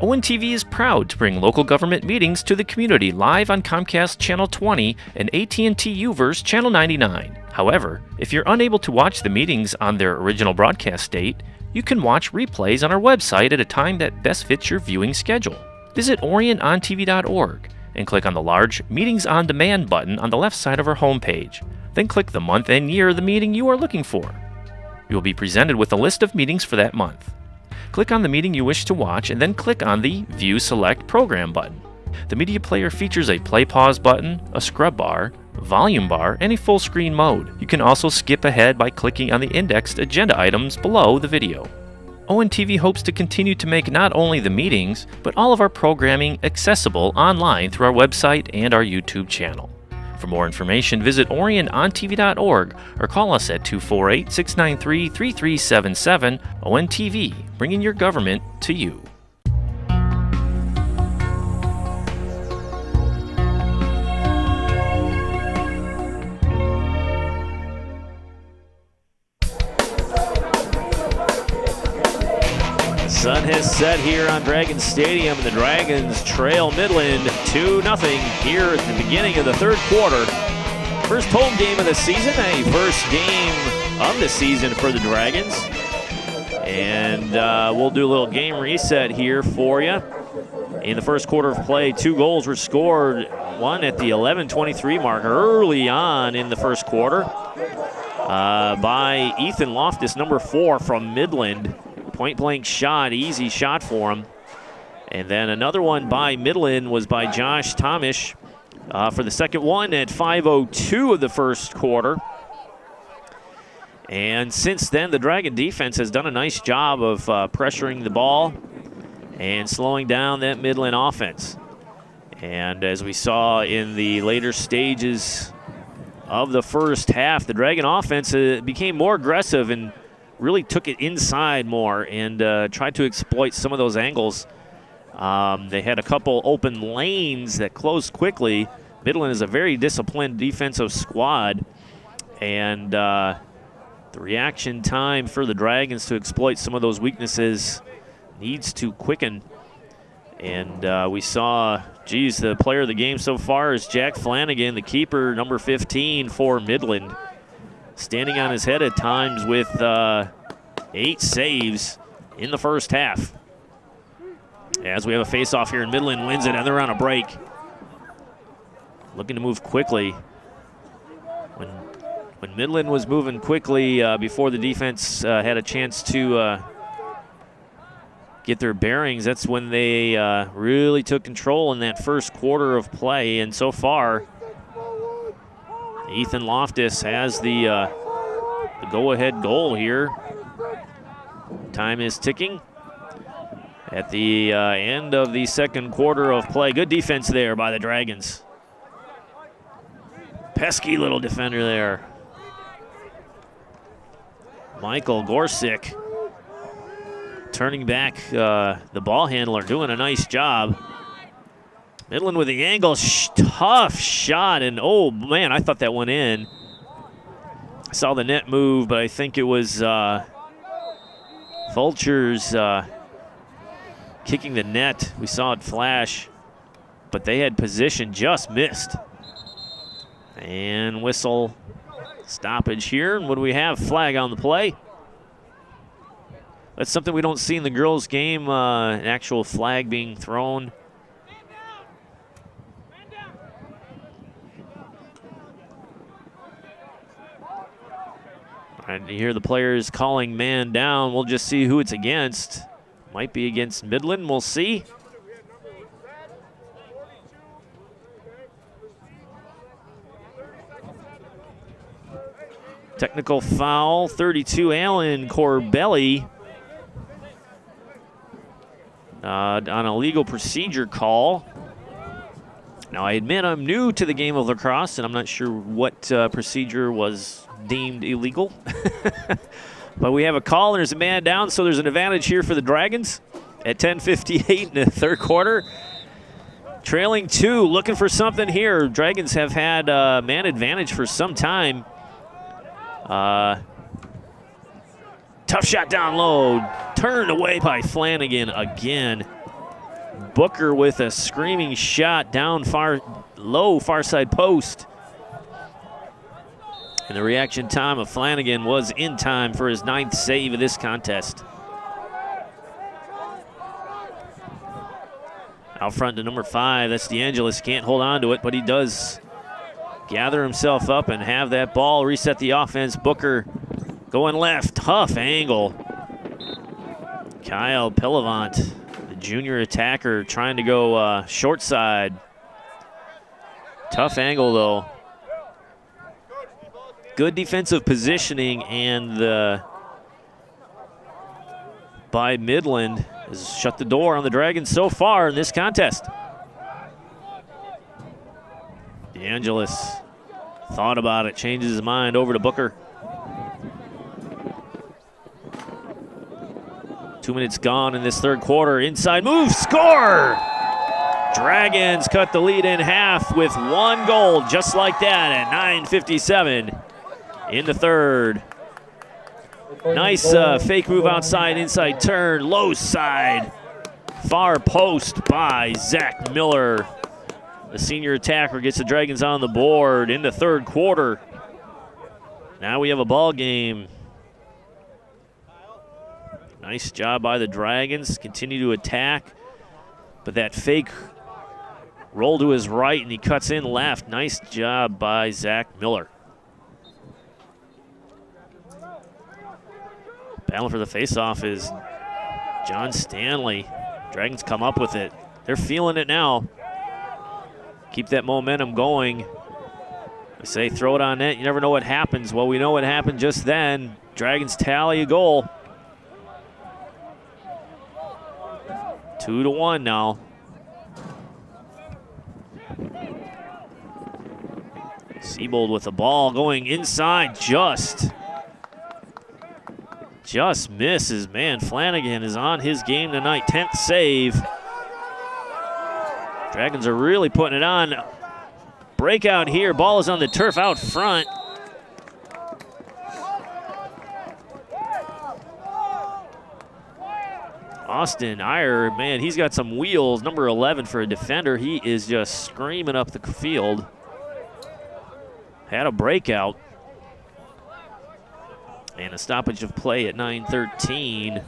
ONTV is proud to bring local government meetings to the community live on Comcast Channel 20 and AT&T UVerse Channel 99. However, if you're unable to watch the meetings on their original broadcast date, you can watch replays on our website at a time that best fits your viewing schedule. Visit orionontv.org and click on the large Meetings on Demand button on the left side of our homepage. Then click the month and year of the meeting you are looking for. You will be presented with a list of meetings for that month. Click on the meeting you wish to watch and then click on the View Select Program button. The media player features a play-pause button, a scrub bar, volume bar, and a full screen mode. You can also skip ahead by clicking on the indexed agenda items below the video. ONTV hopes to continue to make not only the meetings, but all of our programming accessible online through our website and our YouTube channel. For more information, visit orionontv.org or call us at 248-693-3377. ONTV, bringing your government to you. Sun has set here on Dragons Stadium, and the Dragons trail Midland 2-0. 2-0 here at the beginning of the third quarter. First home game of the season, a first game of the season for the Dragons. And we'll do a little game reset here for you. In the first quarter of play, 2 goals were scored, one at the 11:23 mark early on in the first quarter by Ethan Loftus, number 4 from Midland. Point-blank shot, easy shot for him. And then another one by Midland was by Josh Tomish for the second one at 5:02 of the first quarter. And since then, the Dragon defense has done a nice job of pressuring the ball and slowing down that Midland offense. And as we saw in the later stages of the first half, the Dragon offense became more aggressive and really took it inside more and tried to exploit some of those angles. They had a couple open lanes that closed quickly. Midland is a very disciplined defensive squad, and the reaction time for the Dragons to exploit some of those weaknesses needs to quicken. And we saw, the player of the game so far is Jack Flanagan, the keeper, number 15 for Midland, standing on his head at times with 8 saves in the first half. As we have a face-off here, and Midland wins it, and they're on a break. Looking to move quickly. When Midland was moving quickly before the defense had a chance to get their bearings, that's when they really took control in that first quarter of play. And so far, Ethan Loftus has the go-ahead goal here. Time is ticking at the end of the second quarter of play. Good defense there by the Dragons. Pesky little defender there. Michael Gorsick turning back the ball handler, doing a nice job. Midland with the angle, tough shot, and oh man, I thought that went in. I saw the net move, but I think it was Vultures kicking the net. We saw it flash, but they had position, just missed. And whistle stoppage here. And what do we have? Flag on the play. That's something we don't see in the girls' game, an actual flag being thrown. And you hear the players calling man down. We'll just see who it's against. Might be against Midland. We'll see. Technical foul, 32, Alan Corbelli on a legal procedure call. Now, I admit I'm new to the game of lacrosse, and I'm not sure what procedure was deemed illegal. But we have a call, and there's a man down, so there's an advantage here for the Dragons at 10:58 in the third quarter. Trailing 2, looking for something here. Dragons have had man advantage for some time. Tough shot down low, turned away by Flanagan again. Booker with a screaming shot down low far side post. And the reaction time of Flanagan was in time for his 9th save of this contest. Out front to number 5, that's DeAngelis. Can't hold on to it, but he does gather himself up and have that ball reset the offense. Booker going left, tough angle. Kyle Pillevant, the junior attacker, trying to go short side. Tough angle though. Good defensive positioning, and by Midland has shut the door on the Dragons so far in this contest. DeAngelis thought about it, changes his mind, over to Booker. 2 minutes gone in this third quarter. Inside move, score! Dragons cut the lead in half with 1 goal, just like that at 9:57 in the third. Nice fake move outside, inside turn, low side, far post by Zach Miller. The senior attacker gets the Dragons on the board in the third quarter. Now we have a ball game. Nice job by the Dragons. Continue to attack. But that fake roll to his right, and he cuts in left. Nice job by Zach Miller. Battle for the faceoff is John Stanley. Dragons come up with it. They're feeling it now. Keep that momentum going. I say throw it on net. You never know what happens. Well, we know what happened just then. Dragons tally a goal. 2-1 now. Siebold with the ball going inside, just misses. Man, Flanagan is on his game tonight. 10th save. Dragons are really putting it on. Breakout here. Ball is on the turf out front. Austin Iyer, man, he's got some wheels. Number 11 for a defender. He is just screaming up the field. Had a breakout. And a stoppage of play at 9:13.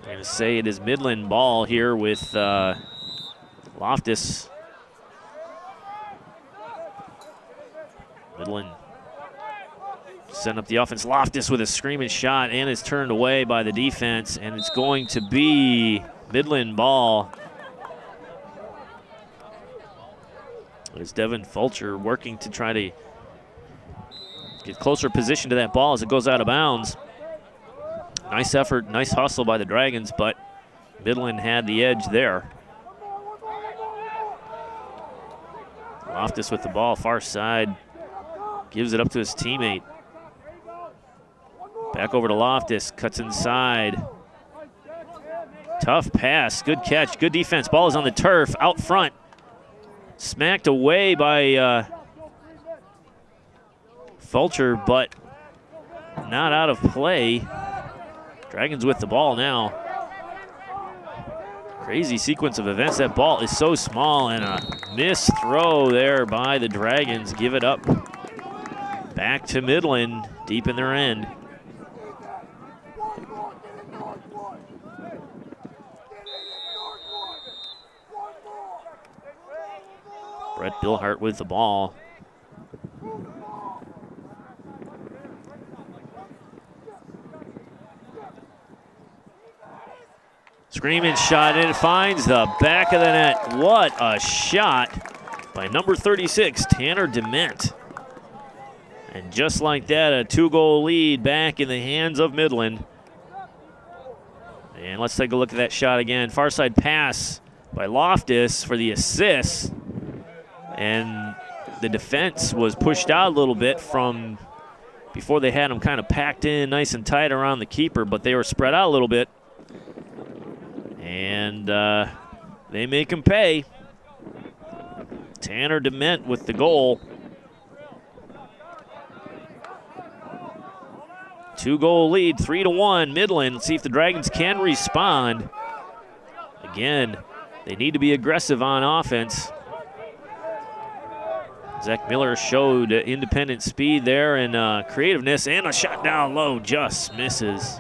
I'm going to say it is Midland ball here with Loftus. Midland send up the offense. Loftus with a screaming shot, and it's turned away by the defense, and it's going to be Midland ball. It's Devin Fulcher working to try to get closer position to that ball as it goes out of bounds. Nice effort, nice hustle by the Dragons, but Midland had the edge there. Loftus with the ball, far side, gives it up to his teammate. Back over to Loftus, cuts inside. Tough pass, good catch, good defense. Ball is on the turf, out front. Smacked away by Fulcher, but not out of play. Dragons with the ball now. Crazy sequence of events. That ball is so small, and a missed throw there by the Dragons. Give it up back to Midland, deep in their end. Brett Billhart with the ball. Screaming shot, and it finds the back of the net. What a shot by number 36, Tanner Dement. And just like that, a 2-goal lead back in the hands of Midland. And let's take a look at that shot again. Far side pass by Loftus for the assist. And the defense was pushed out a little bit from before they had them kind of packed in nice and tight around the keeper, but they were spread out a little bit. And they make him pay. Tanner Dement with the goal. 2-goal lead, 3-1 Midland. Let's see if the Dragons can respond. Again, they need to be aggressive on offense. Zach Miller showed independent speed there and creativeness, and a shot down low just misses.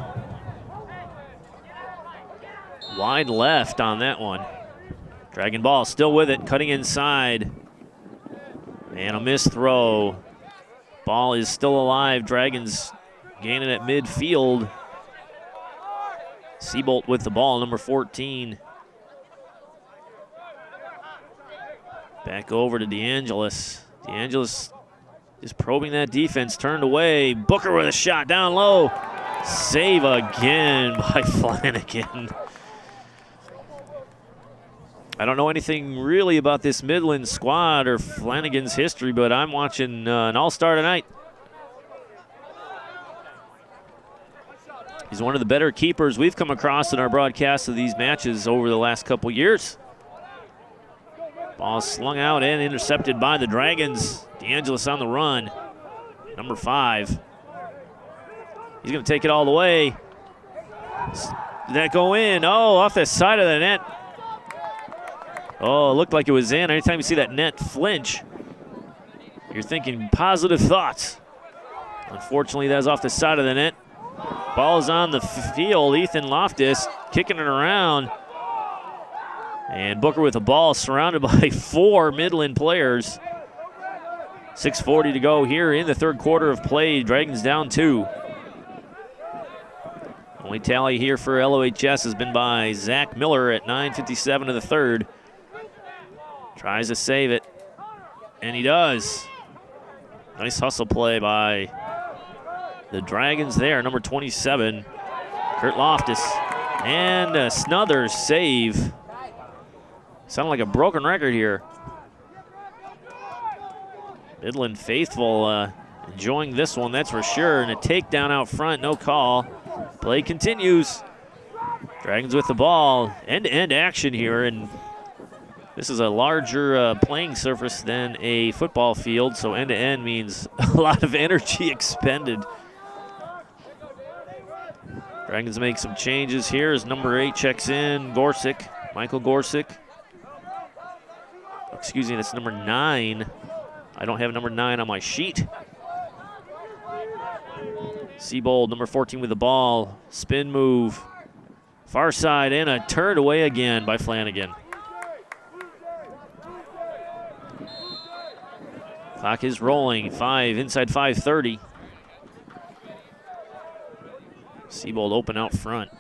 Wide left on that one. Dragon ball still with it, cutting inside. And a missed throw. Ball is still alive. Dragons gaining at midfield. Siebold with the ball, number 14. Back over to DeAngelis. DeAngelis is probing that defense, turned away. Booker with a shot down low. Save again by Flanagan. I don't know anything really about this Midland squad or Flanagan's history, but I'm watching an all-star tonight. He's one of the better keepers we've come across in our broadcasts of these matches over the last couple years. Ball slung out and intercepted by the Dragons. DeAngelis on the run, number 5. He's going to take it all the way. Did that go in? Oh, off the side of the net. Oh, it looked like it was in. Anytime you see that net flinch, you're thinking positive thoughts. Unfortunately, that was off the side of the net. Ball is on the field. Ethan Loftus kicking it around. And Booker with the ball surrounded by 4 Midland players. 6:40 to go here in the third quarter of play. Dragons down 2. Only tally here for LOHS has been by Zach Miller at 9:57 of the third. Tries to save it, and he does. Nice hustle play by the Dragons there. Number 27, Kurt Loftus. And a Snothers save. Sounded like a broken record here. Midland faithful enjoying this one, that's for sure. And a takedown out front, no call. Play continues. Dragons with the ball. End-to-end action here, and this is a larger playing surface than a football field, so end-to-end means a lot of energy expended. Dragons make some changes here as number 8 checks in. Gorsick, Michael Gorsick. Excuse me, that's number 9. I don't have number 9 on my sheet. Seabold, number 14 with the ball. Spin move. Far side and a turned away again by Flanagan. Clock is rolling. Inside 5:30. Seabold open out front.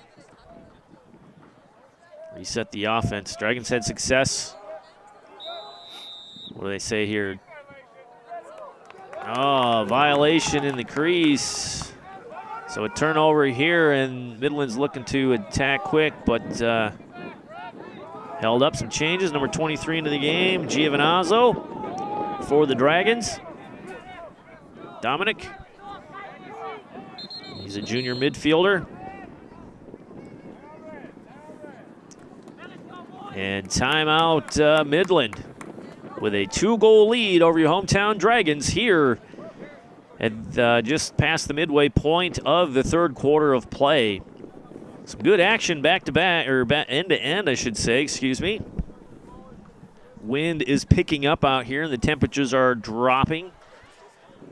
Reset the offense. Dragons had success. What do they say here? Oh, violation in the crease. So a turnover here, and Midland's looking to attack quick, but held up. Some changes. Number 23 into the game, Giovinazzo for the Dragons. Dominic. He's a junior midfielder. And timeout Midland with a 2-goal lead over your hometown Dragons here at just past the midway point of the third quarter of play. Some good action back-to-back, or end-to-end, I should say, excuse me. Wind is picking up out here, and the temperatures are dropping.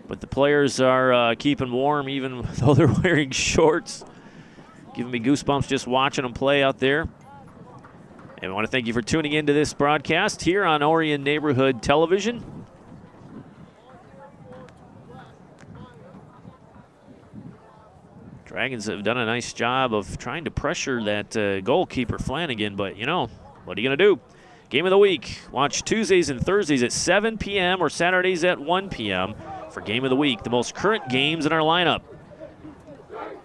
But the players are keeping warm even though they're wearing shorts. Giving me goosebumps just watching them play out there. And I want to thank you for tuning into this broadcast here on Orion Neighborhood Television. Dragons have done a nice job of trying to pressure that goalkeeper Flanagan, but you know, what are you going to do? Game of the week. Watch Tuesdays and Thursdays at 7 p.m. or Saturdays at 1 p.m. for Game of the Week, the most current games in our lineup.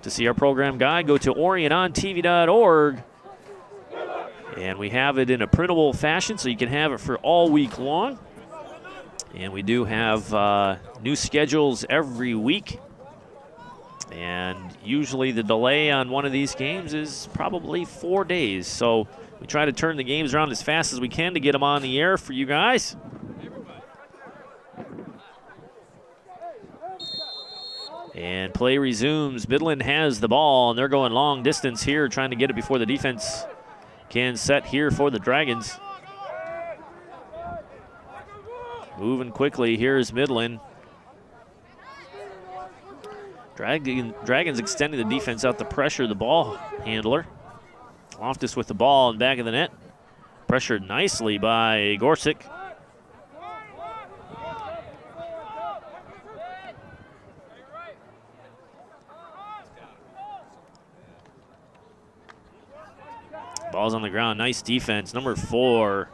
To see our program guide, go to orionontv.org. And we have it in a printable fashion, so you can have it for all week long. And we do have new schedules every week. And usually the delay on one of these games is probably 4 days. So we try to turn the games around as fast as we can to get them on the air for you guys. And play resumes. Midland has the ball, and they're going long distance here, trying to get it before the defense can set here for the Dragons. Moving quickly, here's Midland. Dragons extending the defense out to pressure the ball handler. Loftus with the ball in back of the net. Pressured nicely by Gorsick. Ball's on the ground. Nice defense. Number 4,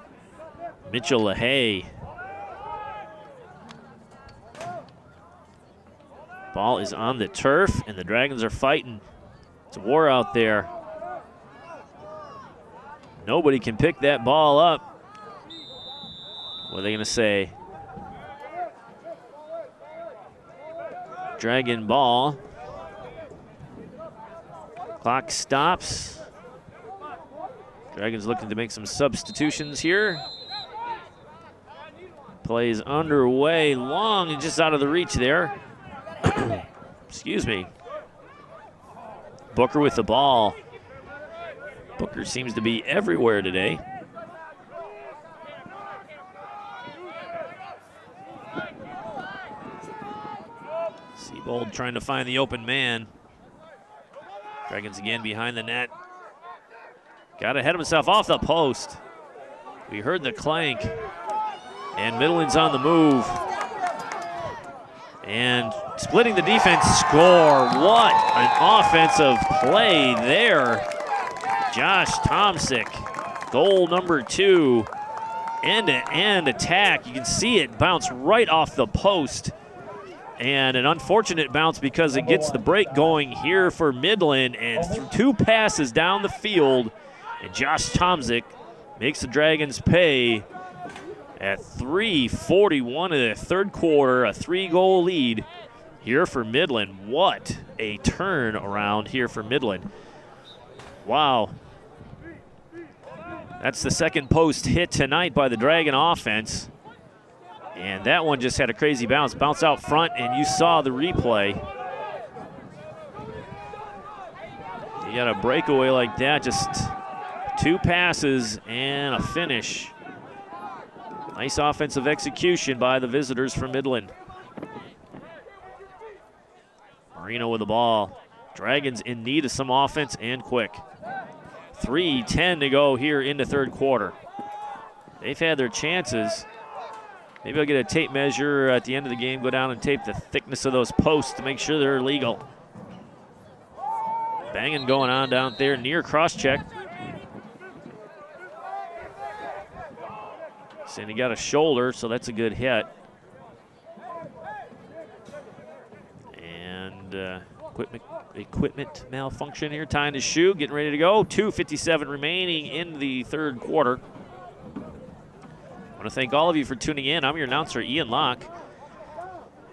Mitchell LaHaye. Ball is on the turf, and the Dragons are fighting. It's a war out there. Nobody can pick that ball up. What are they going to say? Dragon ball. Clock stops. Dragons looking to make some substitutions here. Play is underway, long and just out of the reach there. Excuse me. Booker with the ball. Booker seems to be everywhere today. Diebold trying to find the open man. Dragons again behind the net. Got ahead of himself off the post. We heard the clank. And Midland's on the move. And splitting the defense, score. What an offensive play there. Josh Tomsick, goal number 2. End-to-end attack. You can see it bounce right off the post. And an unfortunate bounce because it gets the break going here for Midland. And 2 passes down the field. And Josh Tomsick makes the Dragons pay at 3:41 of the third quarter, a 3-goal lead here for Midland. What a turn around here for Midland. Wow. That's the second post hit tonight by the Dragon offense. And that one just had a crazy bounce. Bounce out front, and you saw the replay. You got a breakaway like that, just 2 passes and a finish. Nice offensive execution by the visitors from Midland. Marino with the ball. Dragons in need of some offense and quick. 3:10 to go here in the third quarter. They've had their chances. Maybe I'll get a tape measure at the end of the game, go down and tape the thickness of those posts to make sure they're legal. Banging going on down there near cross-check. And he got a shoulder, so that's a good hit. And equipment malfunction here. Tying his shoe, getting ready to go. 2:57 remaining in the third quarter. I want to thank all of you for tuning in. I'm your announcer, Ian Locke.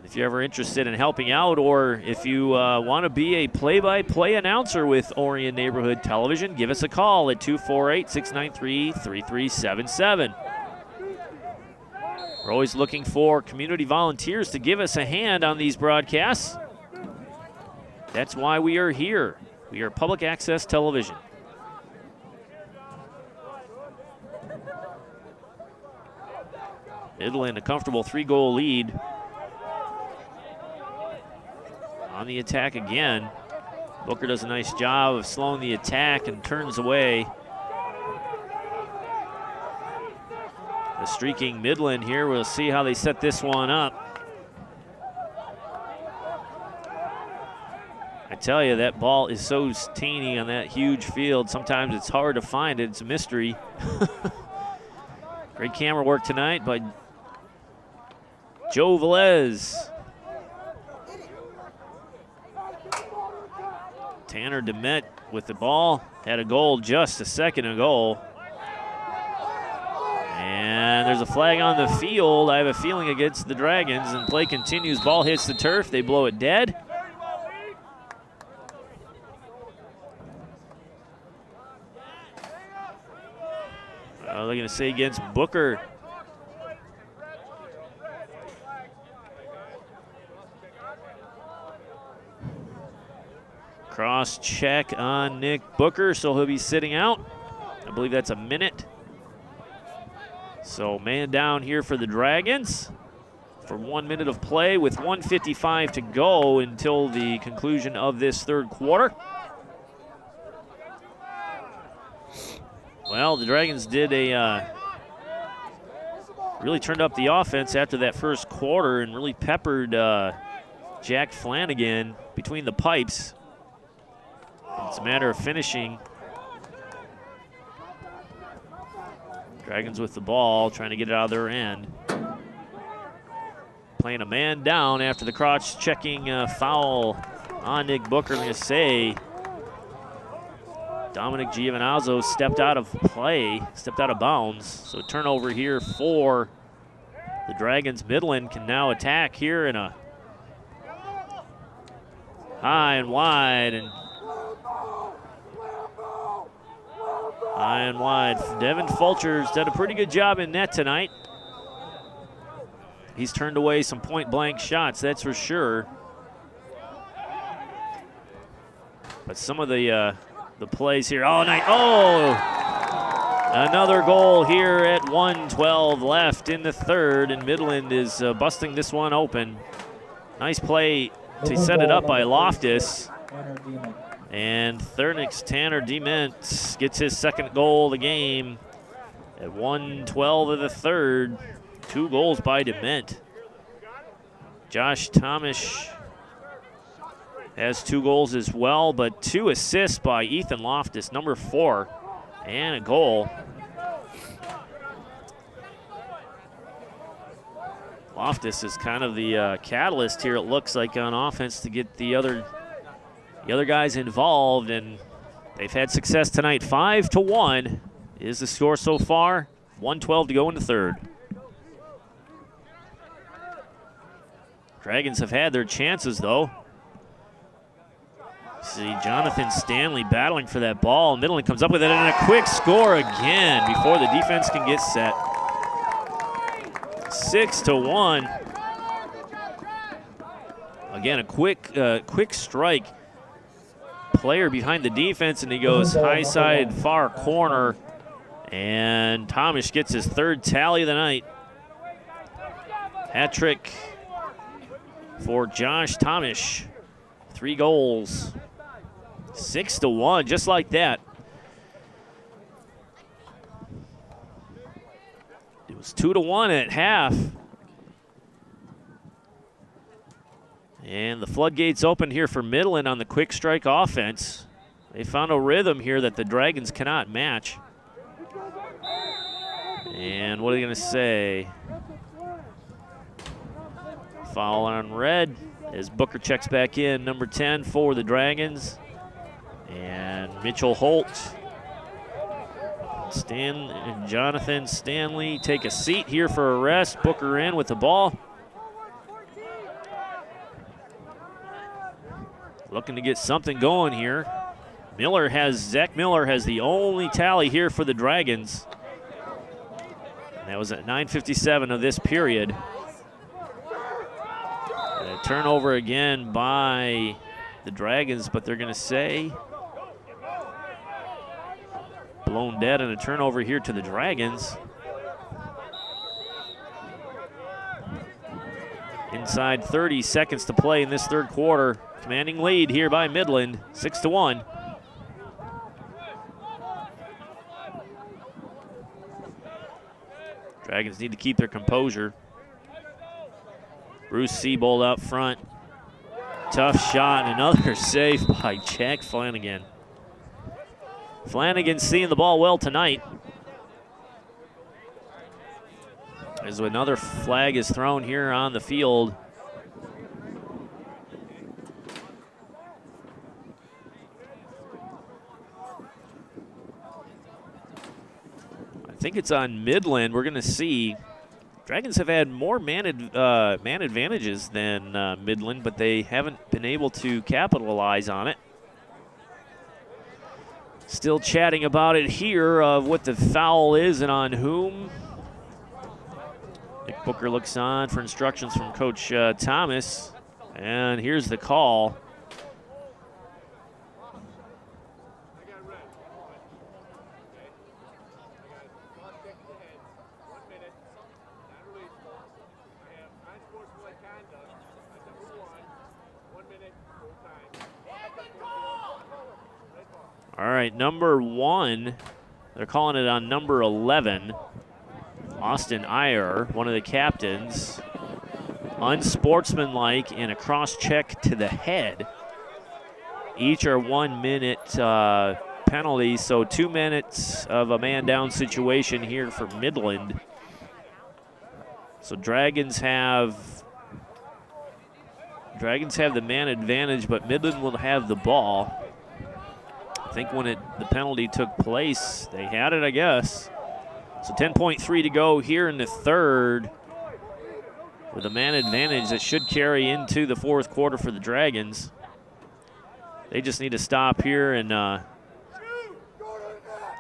If you're ever interested in helping out, or if you want to be a play-by-play announcer with Orion Neighborhood Television, give us a call at 248-693-3377. We're always looking for community volunteers to give us a hand on these broadcasts. That's why we are here. We are public access television. Midland, a comfortable 3-goal lead. On the attack again. Booker does a nice job of slowing the attack and turns away. The streaking Midland here. We'll see how they set this one up. I tell you, that ball is so teeny on that huge field. Sometimes it's hard to find it. It's a mystery. Great camera work tonight by Joe Velez. Tanner DeMette with the ball. Had a goal just a second ago. And there's a flag on the field. I have a feeling against the Dragons, and play continues. Ball hits the turf. They blow it dead. They're going to say against Booker. Cross check on Nick Booker, so he'll be sitting out. I believe that's a minute. So man down here for the Dragons for 1 minute of play with 1:55 to go until the conclusion of this third quarter. Well, the Dragons did really turned up the offense after that first quarter and really peppered Jack Flanagan between the pipes. It's a matter of finishing. Dragons with the ball, trying to get it out of their end. Playing a man down after the cross-checking foul on Nick Booker. I'm going to say Dominic Giovinazzo stepped out of play, stepped out of bounds. So turnover here for the Dragons. Midland can now attack here in a high and wide, and high and wide. Devin Fulcher's done a pretty good job in net tonight. He's turned away some point-blank shots, that's for sure. But some of the plays here, another goal here at 1:12 left in the third, and Midland is busting this one open. Nice play to set it up by Loftus. Tanner Demon. And Thurnix Tanner Dement gets his second goal of the game at 1:12 of the third. 2 goals by Dement. Josh Thomas has 2 goals as well, but 2 assists by Ethan Loftus, number 4, and a goal. Loftus is kind of the catalyst here, it looks like, on offense to get the other guys involved, and they've had success tonight. 5-1 is the score so far. 1:12 to go in the third. Dragons have had their chances, though. See Jonathan Stanley battling for that ball. Midland comes up with it, and a quick score again before the defense can get set. 6-1. Again, a quick strike. Player behind the defense, and he goes high side far corner, and Thomas gets his 3rd tally of the night. Hat trick for Josh Thomas. 3 goals. 6-1, just like that. It was 2-1 at half. And the floodgates open here for Midland on the quick strike offense. They found a rhythm here that the Dragons cannot match. And what are they going to say? Foul on red as Booker checks back in, number 10 for the Dragons. And Mitchell Holt, Stan and Jonathan Stanley take a seat here for a rest. Booker in with the ball. Looking to get something going here. Zach Miller has the only tally here for the Dragons. And that was at 9:57 of this period. And a turnover again by the Dragons, but they're going to say blown dead, and a turnover here to the Dragons. Inside 30 seconds to play in this third quarter. Commanding lead here by Midland, 6-1. Dragons need to keep their composure. Bruce Seabold out front. Tough shot, and another save by Jack Flanagan. Flanagan seeing the ball well tonight. As another flag is thrown here on the field. I think it's on Midland. We're going to see. Dragons have had more man advantages than Midland, but they haven't been able to capitalize on it. Still chatting about it here of what the foul is and on whom. Nick Booker looks on for instructions from Coach Thomas, and here's the call. All right, number 1, they're calling it on number 11. Austin Iyer, one of the captains, unsportsmanlike and a cross check to the head. Each are 1 minute penalties, so 2 minutes of a man down situation here for Midland. So Dragons have the man advantage, but Midland will have the ball. I think when the penalty took place, they had it, I guess. So 10.3 to go here in the third with a man advantage that should carry into the fourth quarter for the Dragons. They just need to stop here, and I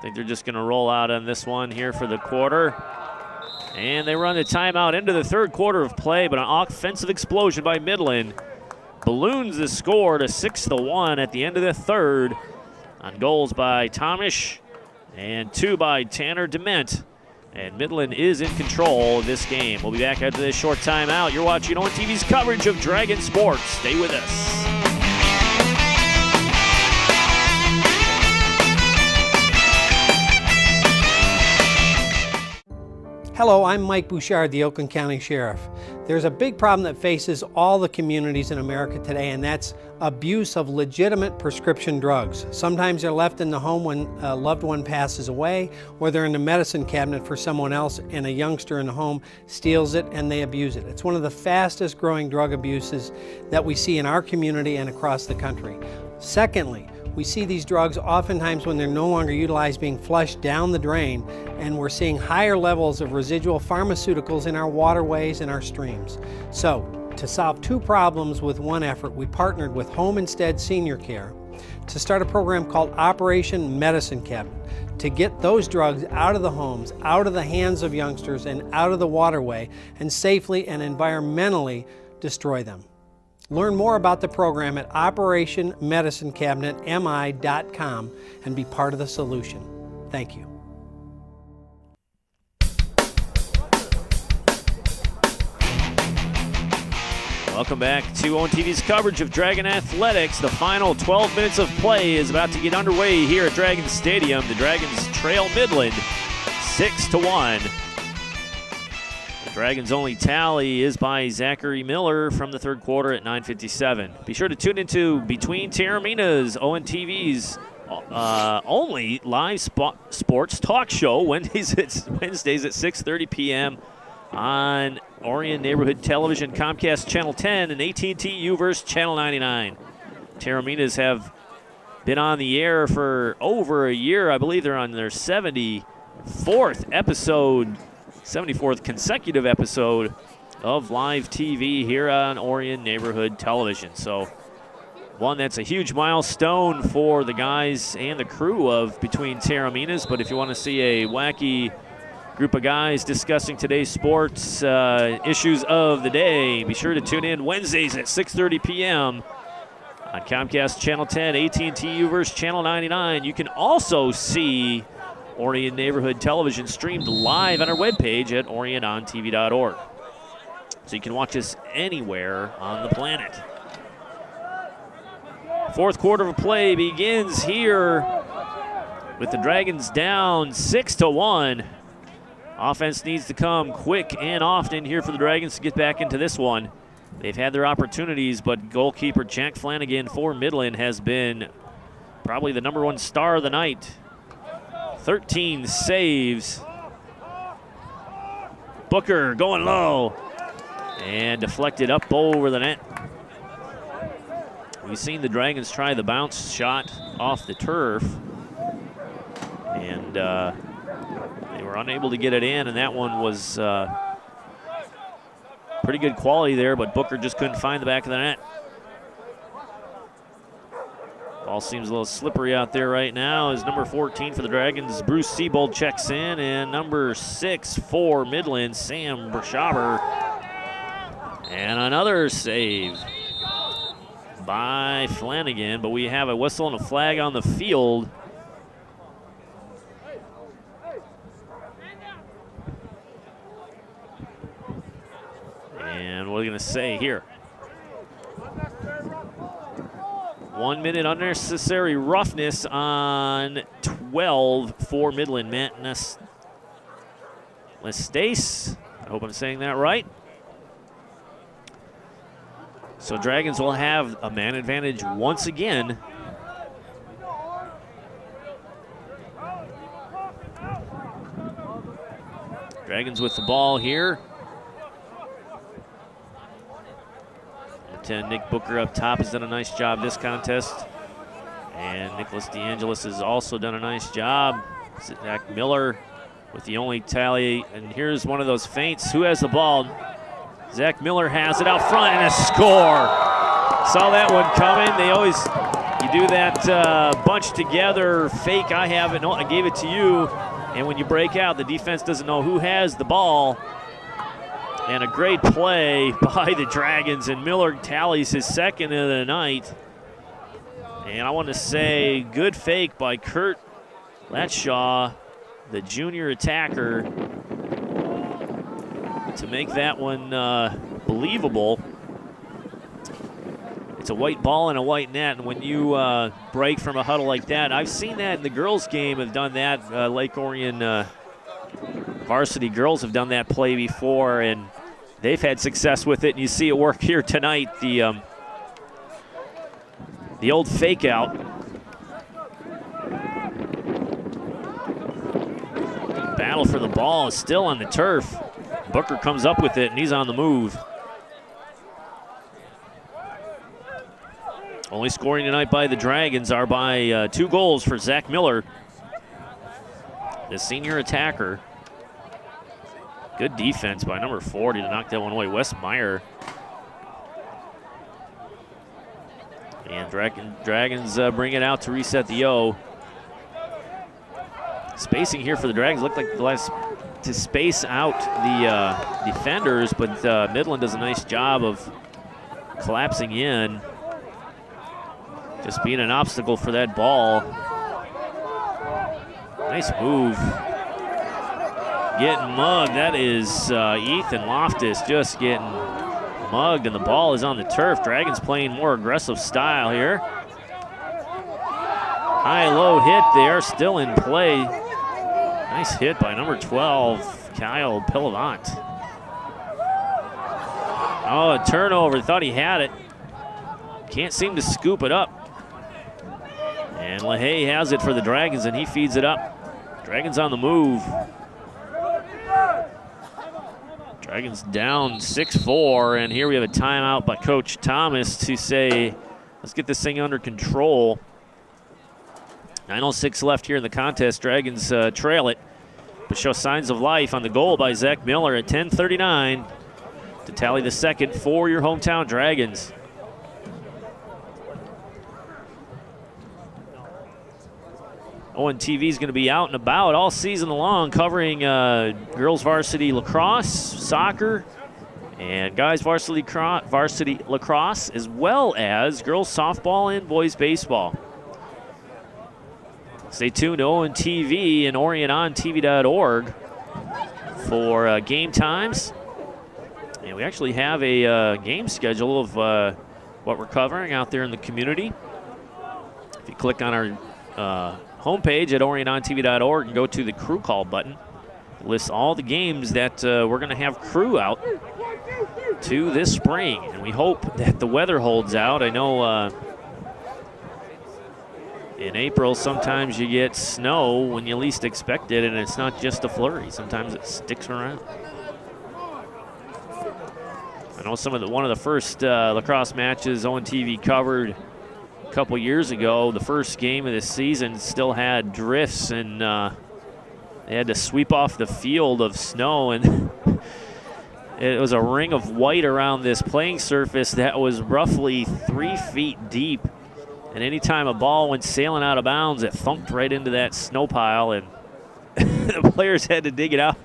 think they're just going to roll out on this one here for the quarter. And they run the timeout into the third quarter of play, but an offensive explosion by Midland balloons the score to 6-1 at the end of the third on goals by Thomas and 2 by Tanner Dement. And Midland is in control of this game. We'll be back after this short timeout. You're watching On TV's coverage of Dragon Sports. Stay with us. Hello, I'm Mike Bouchard, the Oakland County Sheriff. There's a big problem that faces all the communities in America today, and that's abuse of legitimate prescription drugs. Sometimes they're left in the home when a loved one passes away, or they're in the medicine cabinet for someone else, and a youngster in the home steals it and they abuse it. It's one of the fastest growing drug abuses that we see in our community and across the country. Secondly, we see these drugs oftentimes when they're no longer utilized being flushed down the drain, and we're seeing higher levels of residual pharmaceuticals in our waterways and our streams. So, to solve two problems with one effort, we partnered with Home Instead Senior Care to start a program called Operation Medicine Cabinet to get those drugs out of the homes, out of the hands of youngsters, and out of the waterway, and safely and environmentally destroy them. Learn more about the program at OperationMedicineCabinetMI.com and be part of the solution. Thank you. Welcome back to On TV's coverage of Dragon Athletics. The final 12 minutes of play is about to get underway here at Dragon Stadium. The Dragons trail Midland 6-1. The Dragons' only tally is by Zachary Miller from the third quarter at 9:57. Be sure to tune into Between Taormina's ON TV's only live sports talk show Wednesdays at 6:30 p.m. on Orion Neighborhood Television, Comcast Channel 10, and AT&T U-verse Channel 99. Taormina's have been on the air for over a year. I believe they're on their 74th consecutive episode of live TV here on Orion Neighborhood Television. So one that's a huge milestone for the guys and the crew of Between Taormina's. But if you want to see a wacky group of guys discussing today's sports issues of the day, be sure to tune in Wednesdays at 6:30 p.m. on Comcast Channel 10, AT&T U-verse Channel 99. You can also see Orion Neighborhood Television streamed live on our webpage at orionontv.org. So you can watch us anywhere on the planet. Fourth quarter of play begins here with the Dragons down 6-1. Offense needs to come quick and often here for the Dragons to get back into this one. They've had their opportunities, but goalkeeper Jack Flanagan for Midland has been probably the number one star of the night. 13 saves. Booker going low and deflected up over the net. We've seen the Dragons try the bounce shot off the turf, and they were unable to get it in, and that one was pretty good quality there, but Booker just couldn't find the back of the net. Ball seems a little slippery out there right now as number 14 for the Dragons, Bruce Siebold, checks in, and number 6 for Midland, Sam Bershaber. And another save by Flanagan, but we have a whistle and a flag on the field. And what are we going to say here? 1 minute unnecessary roughness on 12 for Midland. Matt Lestace, I hope I'm saying that right. So Dragons will have a man advantage once again. Dragons with the ball here. 10, Nick Booker up top has done a nice job this contest. And Nicholas DeAngelis has also done a nice job. Zach Miller with the only tally. And here's one of those feints. Who has the ball? Zach Miller has it out front and a score. Saw that one coming. They always, you do that bunch together, fake, I have it, no, I gave it to you. And when you break out, the defense doesn't know who has the ball. And a great play by the Dragons, and Miller tallies his second of the night. And I want to say good fake by Kurt Latshaw, the junior attacker. to make that one believable. It's a white ball and a white net, and when you break from a huddle like that, I've seen that in the girls' game, have done that. Lake Orion varsity girls have done that play before, and they've had success with it, and you see it work here tonight. The old fake out. Battle for the ball is still on the turf. Booker comes up with it, and he's on the move. Only scoring tonight by the Dragons are by 2 goals for Zach Miller, the senior attacker. Good defense by number 40 to knock that one away. Wes Meyer. And Dragons bring it out to reset the O. Spacing here for the Dragons. Looked like the last to space out the defenders, but Midland does a nice job of collapsing in. Just being an obstacle for that ball. Nice move. Getting mugged. That is Ethan Loftus just getting mugged, and the ball is on the turf. Dragons playing more aggressive style here. High-low hit there, still in play. Nice hit by number 12, Kyle Pillavant. Oh, a turnover. Thought he had it. Can't seem to scoop it up. And LaHaye has it for the Dragons, and he feeds it up. Dragons on the move. Dragons down 6-4, and here we have a timeout by Coach Thomas to say, let's get this thing under control. 9:06 left here in the contest. Dragons trail it, but show signs of life on the goal by Zach Miller at 10:39 to tally the second for your hometown Dragons. ONTV is going to be out and about all season long, covering girls varsity lacrosse, soccer, and guys varsity lacrosse, as well as girls softball and boys baseball. Stay tuned to ONTV and OrionOnTV.org for game times. And we actually have a game schedule of what we're covering out there in the community. If you click on our homepage at OrionOnTV.org and go to the crew call button, it lists all the games that we're going to have crew out to this spring. And we hope that the weather holds out. I know in April, sometimes you get snow when you least expect it, and it's not just a flurry. Sometimes it sticks around. I know one of the first lacrosse matches ONTV covered a couple years ago, the first game of the season, still had drifts, and they had to sweep off the field of snow, and it was a ring of white around this playing surface that was roughly 3 feet deep. And anytime a ball went sailing out of bounds, it thunked right into that snow pile, and the players had to dig it out.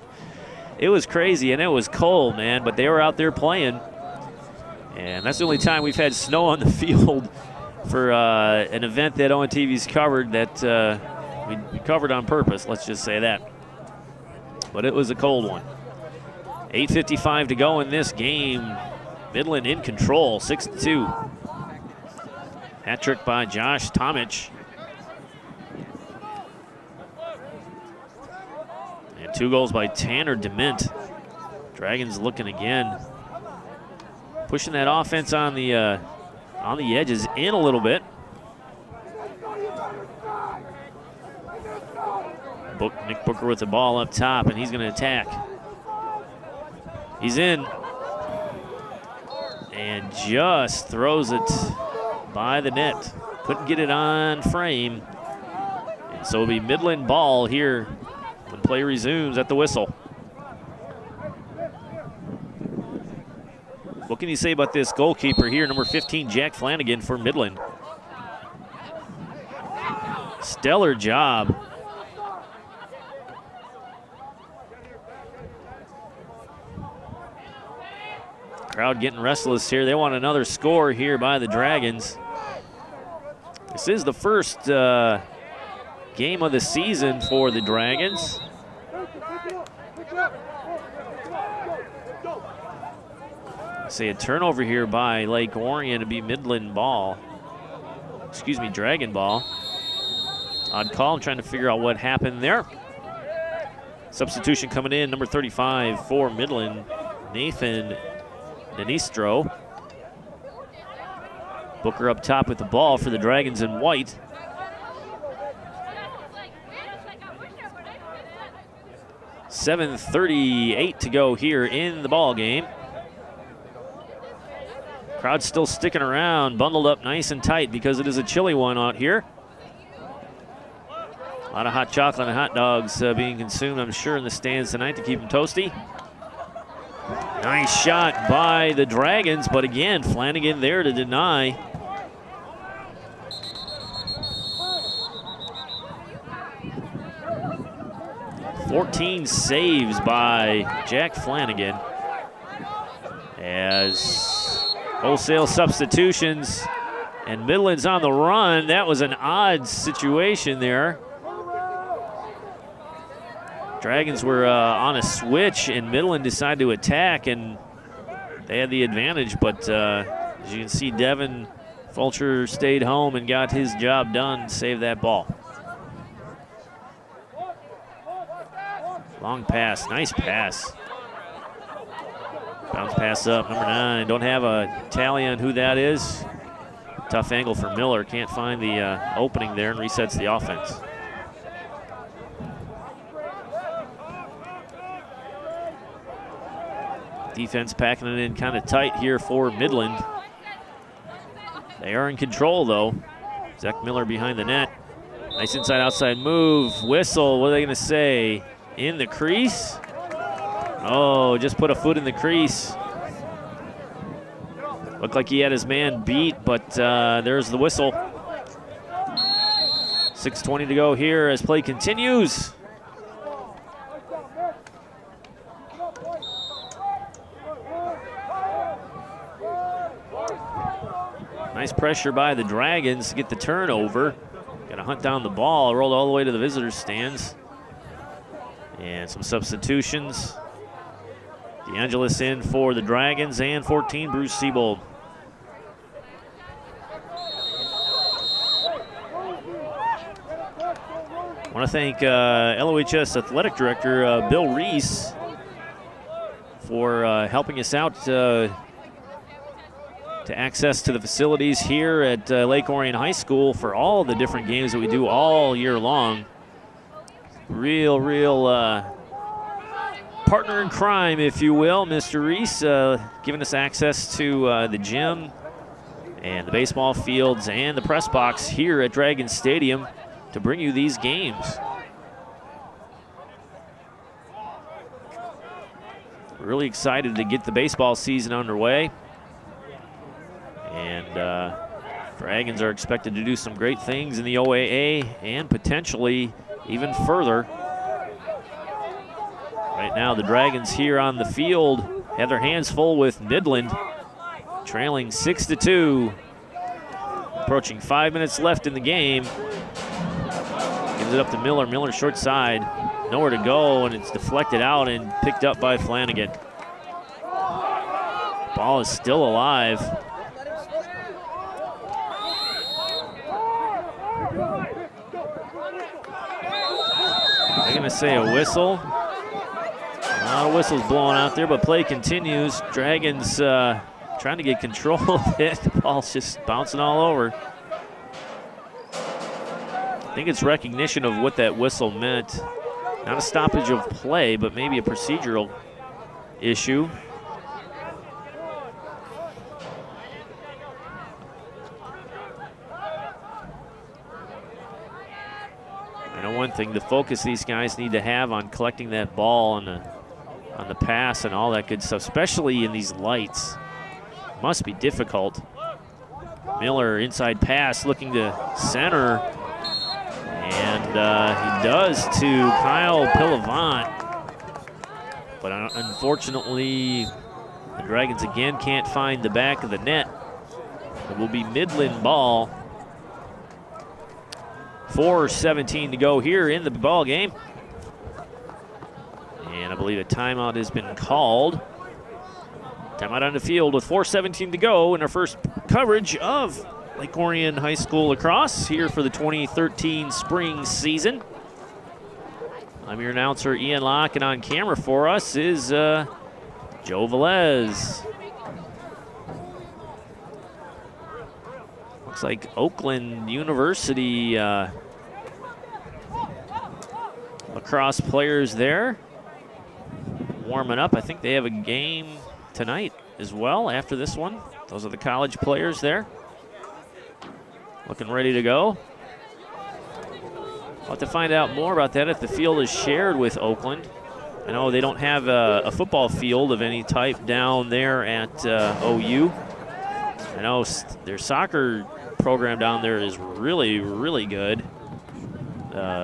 It was crazy, and it was cold, man, but they were out there playing. And that's the only time we've had snow on the field for an event that ONTV's covered, that we covered on purpose, let's just say that. But it was a cold one. 8:55 to go in this game. Midland in control, 6-2. Hat trick by Josh Tomich. And 2 goals by Tanner DeMint. Dragons looking again. Pushing that offense on the edges in a little bit. Nick Booker with the ball up top, and he's going to attack. He's in. And just throws it by the net. Couldn't get it on frame. And so it'll be Midland ball here when play resumes at the whistle. What can you say about this goalkeeper here, number 15, Jack Flanagan for Midland? Stellar job. Crowd getting restless here. They want another score here by the Dragons. This is the first game of the season for the Dragons. Say a turnover here by Lake Orion to be Midland ball. Excuse me, Dragon ball. Odd call. I'm trying to figure out what happened there. Substitution coming in, number 35 for Midland, Nathan Nanistro. Booker up top with the ball for the Dragons in white. .7:38 to go here in the ball game. Crowd's still sticking around, bundled up nice and tight because it is a chilly one out here. A lot of hot chocolate and hot dogs being consumed, I'm sure, in the stands tonight to keep them toasty. Nice shot by the Dragons, but again, Flanagan there to deny. .14 saves by Jack Flanagan as wholesale substitutions, and Midland's on the run. That was an odd situation there. Dragons were on a switch, and Midland decided to attack, and they had the advantage. But as you can see, Devin Fulcher stayed home and got his job done, saved that ball. Long pass, nice pass. Bounce pass up, number 9. Don't have a tally on who that is. Tough angle for Miller. Can't find the opening there and resets the offense. Defense packing it in kind of tight here for Midland. They are in control, though. Zach Miller behind the net. Nice inside-outside move. Whistle, what are they going to say? In the crease? Oh, just put a foot in the crease. Looked like he had his man beat, but there's the whistle. 6:20 to go here as play continues. Nice pressure by the Dragons to get the turnover. Got to hunt down the ball. Rolled all the way to the visitors' stands. And some substitutions. DeAngelis in for the Dragons, and 14, Bruce Siebold. I want to thank LOHS Athletic Director Bill Reese for helping us out to access to the facilities here at Lake Orion High School for all the different games that we do all year long. Real partner in crime, if you will, Mr. Reese, giving us access to the gym and the baseball fields and the press box here at Dragon Stadium to bring you these games. Really excited to get the baseball season underway. And Dragons are expected to do some great things in the OAA and potentially even further. Right now, the Dragons here on the field have their hands full with Midland, trailing 6-2. Approaching 5 minutes left in the game. Gives it up to Miller. Miller short side, nowhere to go, and it's deflected out and picked up by Flanagan. Ball is still alive. They're going to say a whistle. A lot of whistles blowing out there, but play continues. Dragons trying to get control of it. The ball's just bouncing all over. I think it's recognition of what that whistle meant. Not a stoppage of play, but maybe a procedural issue. I know one thing, the focus these guys need to have on collecting that ball on the pass and all that good stuff, especially in these lights. Must be difficult. Miller inside pass looking to center, and he does to Kyle Pillavant. But unfortunately, the Dragons again can't find the back of the net. It will be Midland ball. 4:17 to go here in the ball game. And I believe a timeout has been called. Time out on the field with 4:17 to go in our first coverage of Lake Orion High School lacrosse here for the 2013 spring season. I'm your announcer, Ian Locke, and on camera for us is Joe Velez. Looks like Oakland University lacrosse players there warming up. I think they have a game tonight as well after this one. Those are the college players there. Looking ready to go. We'll have to find out more about that if the field is shared with Oakland. I know they don't have a football field of any type down there at OU. I know their soccer program down there is really, really good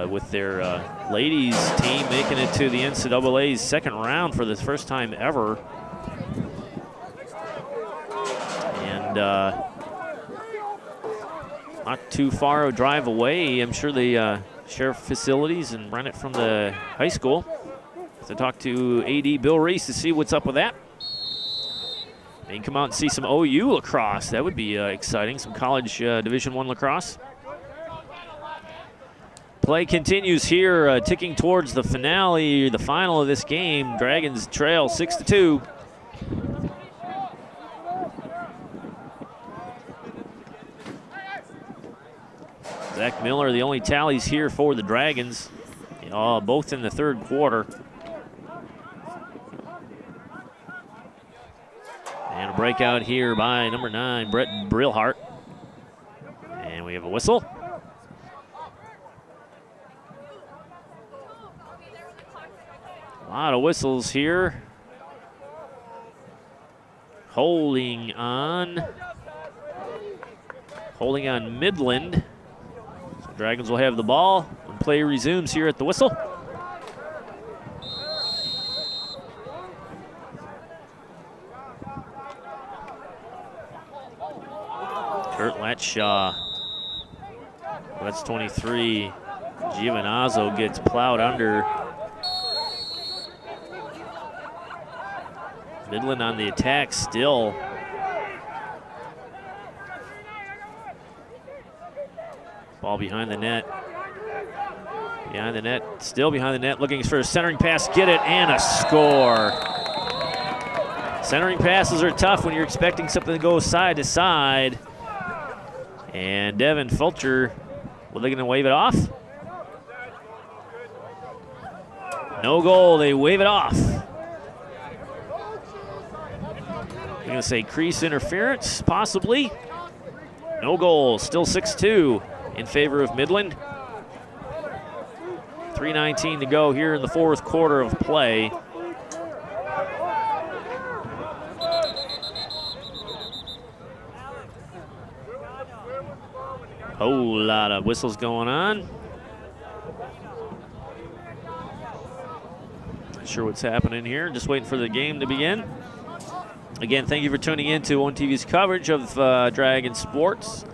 with their ladies team making it to the NCAA's second round for the first time ever. And not too far a drive away. I'm sure they share facilities and run it from the high school. So talk to AD Bill Reese to see what's up with that. They can come out and see some OU lacrosse. That would be exciting. Some college Division I lacrosse. Play continues here, ticking towards the finale, the final of this game. Dragons trail 6-2. Zach Miller, the only tallies here for the Dragons, both in the third quarter. And a breakout here by number 9, Brett Brilhart. And we have a whistle. A lot of whistles here. Holding on Midland. So Dragons will have the ball when play resumes here at the whistle. Kurt Latshaw. That's 23. Giovinazzo gets plowed under. Midland on the attack still. Ball behind the net. Behind the net, still behind the net, looking for a centering pass, get it, and a score. Centering passes are tough when you're expecting something to go side to side. And Devin Fulcher, were they going to wave it off? No goal, they wave it off. I'm going to say crease interference, possibly. No goal, still 6-2 in favor of Midland. 3:19 to go here in the fourth quarter of play. Whole lot of whistles going on. Not sure what's happening here. Just waiting for the game to begin. Again, thank you for tuning in to ONTV's coverage of Dragon Sports.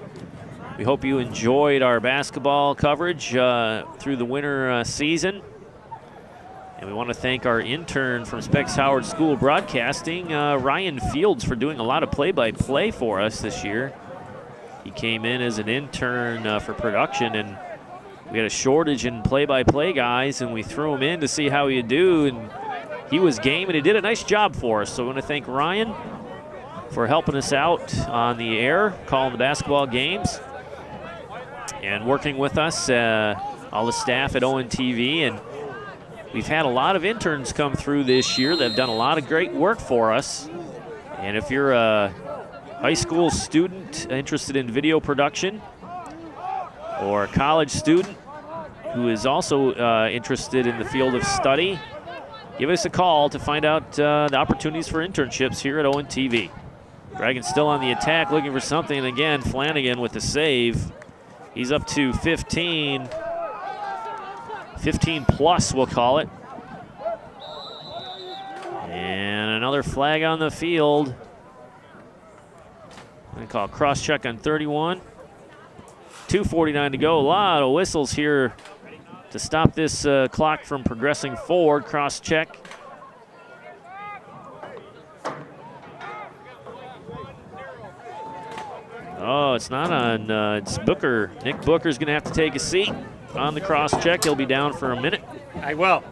We hope you enjoyed our basketball coverage through the winter season. And we want to thank our intern from Specs Howard School of Broadcasting, Ryan Fields, for doing a lot of play-by-play for us this year. He came in as an intern for production, and we had a shortage in play-by-play guys, and we threw him in to see how he'd do, and he was game, and he did a nice job for us. So I want to thank Ryan for helping us out on the air, calling the basketball games, and working with us, all the staff at ONTV. And we've had a lot of interns come through this year that have done a lot of great work for us. And if you're a high school student interested in video production, or a college student who is also interested in the field of study, give us a call to find out the opportunities for internships here at ONTV. Dragons still on the attack, looking for something. And again, Flanagan with the save. He's up to 15. 15 plus, we'll call it. And another flag on the field. I'm going to call a cross check on 31. 2:49 to go. A lot of whistles here to stop this clock from progressing forward. Cross check. Oh, it's not on. It's Booker. Nick Booker's going to have to take a seat on the cross check. He'll be down for a minute. I will.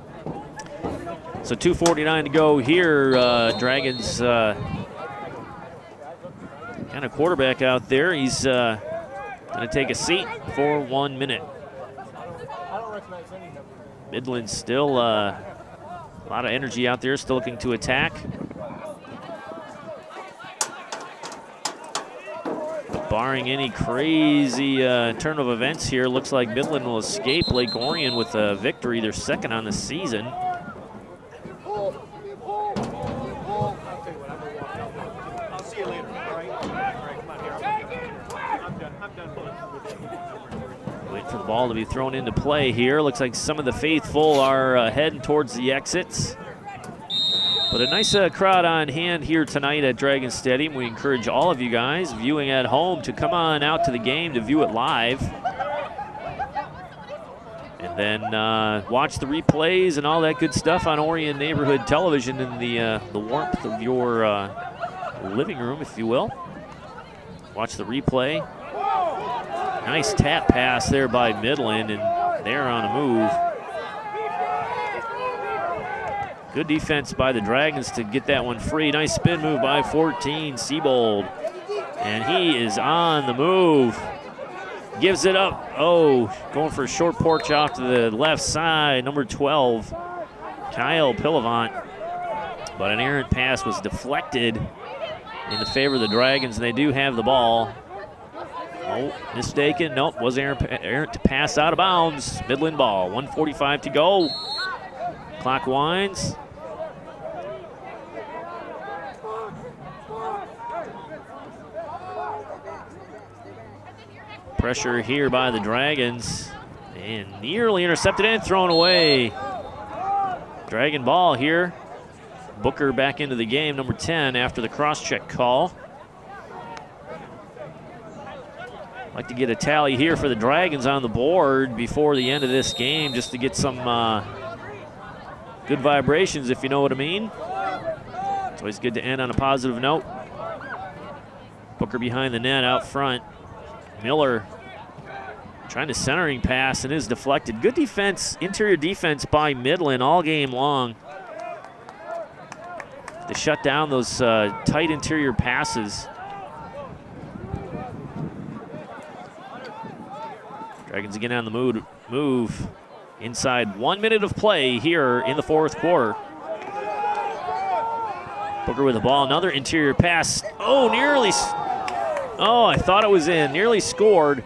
So 2:49 to go here. Dragons kind of quarterback out there. He's going to take a seat for 1 minute. Midland still a lot of energy out there, still looking to attack. But barring any crazy turn of events here, looks like Midland will escape Lake Orion with a victory. They're second on the season. Wait for the ball to be thrown into play here. Looks like some of the faithful are heading towards the exits. But a nice crowd on hand here tonight at Dragon Stadium. We encourage all of you guys viewing at home to come on out to the game to view it live. And then watch the replays and all that good stuff on Orion Neighborhood Television in the warmth of your living room, if you will. Watch the replay. Nice tap pass there by Midland, and they're on a move. Good defense by the Dragons to get that one free. Nice spin move by 14, Siebold. And he is on the move. Gives it up. Oh, going for a short porch off to the left side. Number 12, Kyle Pillavant. But an errant pass was deflected in the favor of the Dragons, and they do have the ball. Oh, mistaken. Nope, was errant to pass out of bounds. Midland ball, 1:45 to go. Clock winds. Pressure here by the Dragons. And nearly intercepted and thrown away. Dragon ball here. Booker back into the game, number 10, after the cross-check call. Like to get a tally here for the Dragons on the board before the end of this game, just to get some good vibrations, if you know what I mean. It's always good to end on a positive note. Booker behind the net out front. Miller trying to centering pass and is deflected. Good defense, interior defense by Midland all game long to shut down those tight interior passes. Dragons again on the move. Inside 1 minute of play here in the fourth quarter. Booker with the ball, another interior pass. Oh, nearly. Oh, I thought it was in. Nearly scored.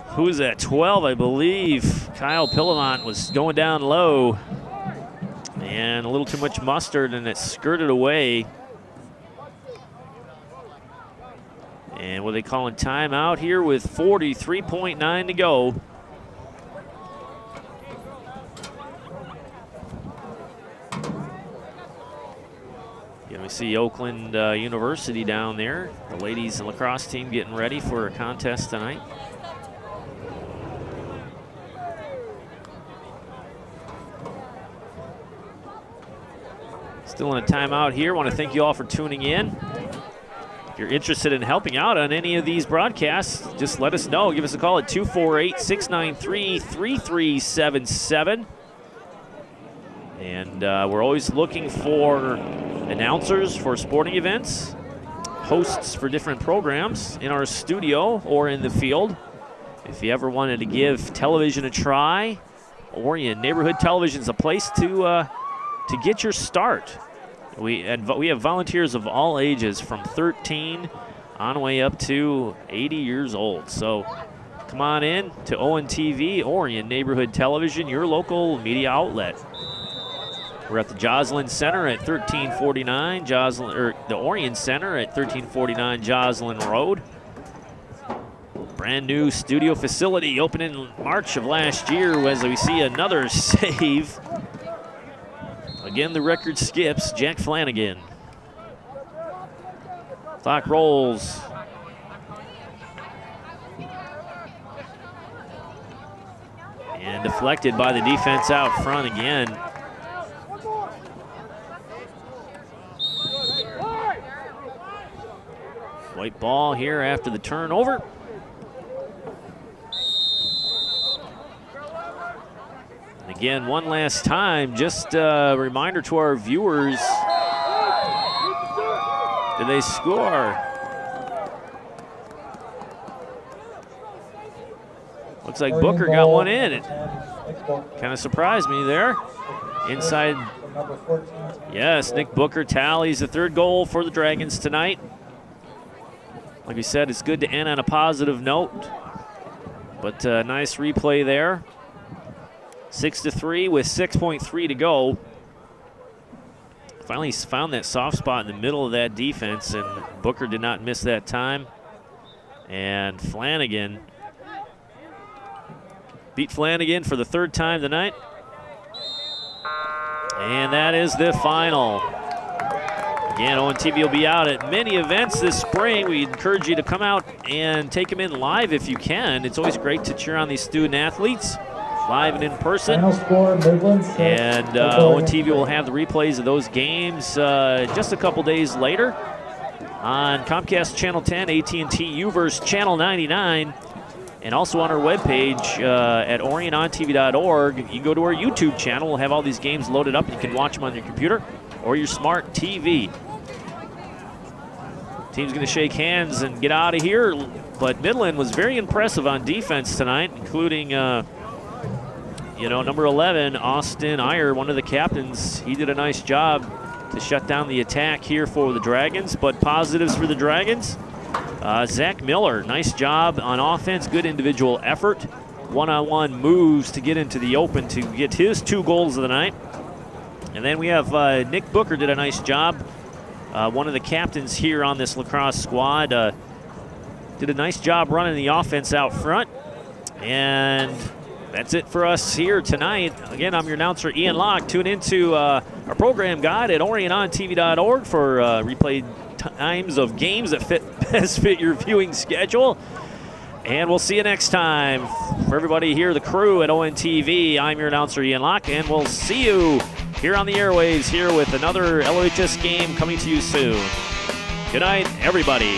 Who's that? 12, I believe. Kyle Pillavant was going down low. And a little too much mustard, and it skirted away. And what are they calling timeout here with 43.9 to go. Yeah, we see Oakland University down there. The ladies lacrosse team getting ready for a contest tonight. Still in a timeout here. Want to thank you all for tuning in. If you're interested in helping out on any of these broadcasts, just let us know. Give us a call at 248-693-3377. And we're always looking for announcers for sporting events, hosts for different programs in our studio or in the field. If you ever wanted to give television a try, Orion Neighborhood Television is a place to get your start. We have volunteers of all ages from 13 on the way up to 80 years old. So come on in to ONTV, Orion Neighborhood Television, your local media outlet. We're at the Joslyn Center at 1349 the Orion Center at 1349 Joslyn Road. Brand new studio facility opened in March of last year as we see another save. Again, the record skips. Jack Flanagan. Clock rolls. And deflected by the defense out front again. White ball here after the turnover. And again, one last time, just a reminder to our viewers, did they score? Looks like Booker got one in. It kind of surprised me there. Inside, yes, Nick Booker tallies the third goal for the Dragons tonight. Like we said, it's good to end on a positive note, but nice replay there. 6-3 with 6.3 to go. Finally found that soft spot in the middle of that defense, and Booker did not miss that time. And Flanagan beat Flanagan for the third time tonight. And that is the final. Again, ONTV will be out at many events this spring. We encourage you to come out and take them in live if you can. It's always great to cheer on these student athletes live and in person. Final score, Midland 6. And ONTV will have the replays of those games just a couple days later on Comcast Channel 10, AT&T U-verse Channel 99, and also on our webpage at orionontv.org. You can go to our YouTube channel. We'll have all these games loaded up. You can watch them on your computer or your smart TV. Team's going to shake hands and get out of here, but Midland was very impressive on defense tonight, including number 11, Austin Iyer, one of the captains. He did a nice job to shut down the attack here for the Dragons, but positives for the Dragons. Zach Miller, nice job on offense, good individual effort. One-on-one moves to get into the open to get his 2 goals of the night. And then we have Nick Booker did a nice job. One of the captains here on this lacrosse squad did a nice job running the offense out front. And that's it for us here tonight. Again, I'm your announcer, Ian Locke. Tune into our program guide at orionontv.org for replay times of games that best fit your viewing schedule. And we'll see you next time. For everybody here, the crew at ONTV, I'm your announcer, Ian Locke, and we'll see you here on the airwaves here with another LOHS game coming to you soon. Good night, everybody.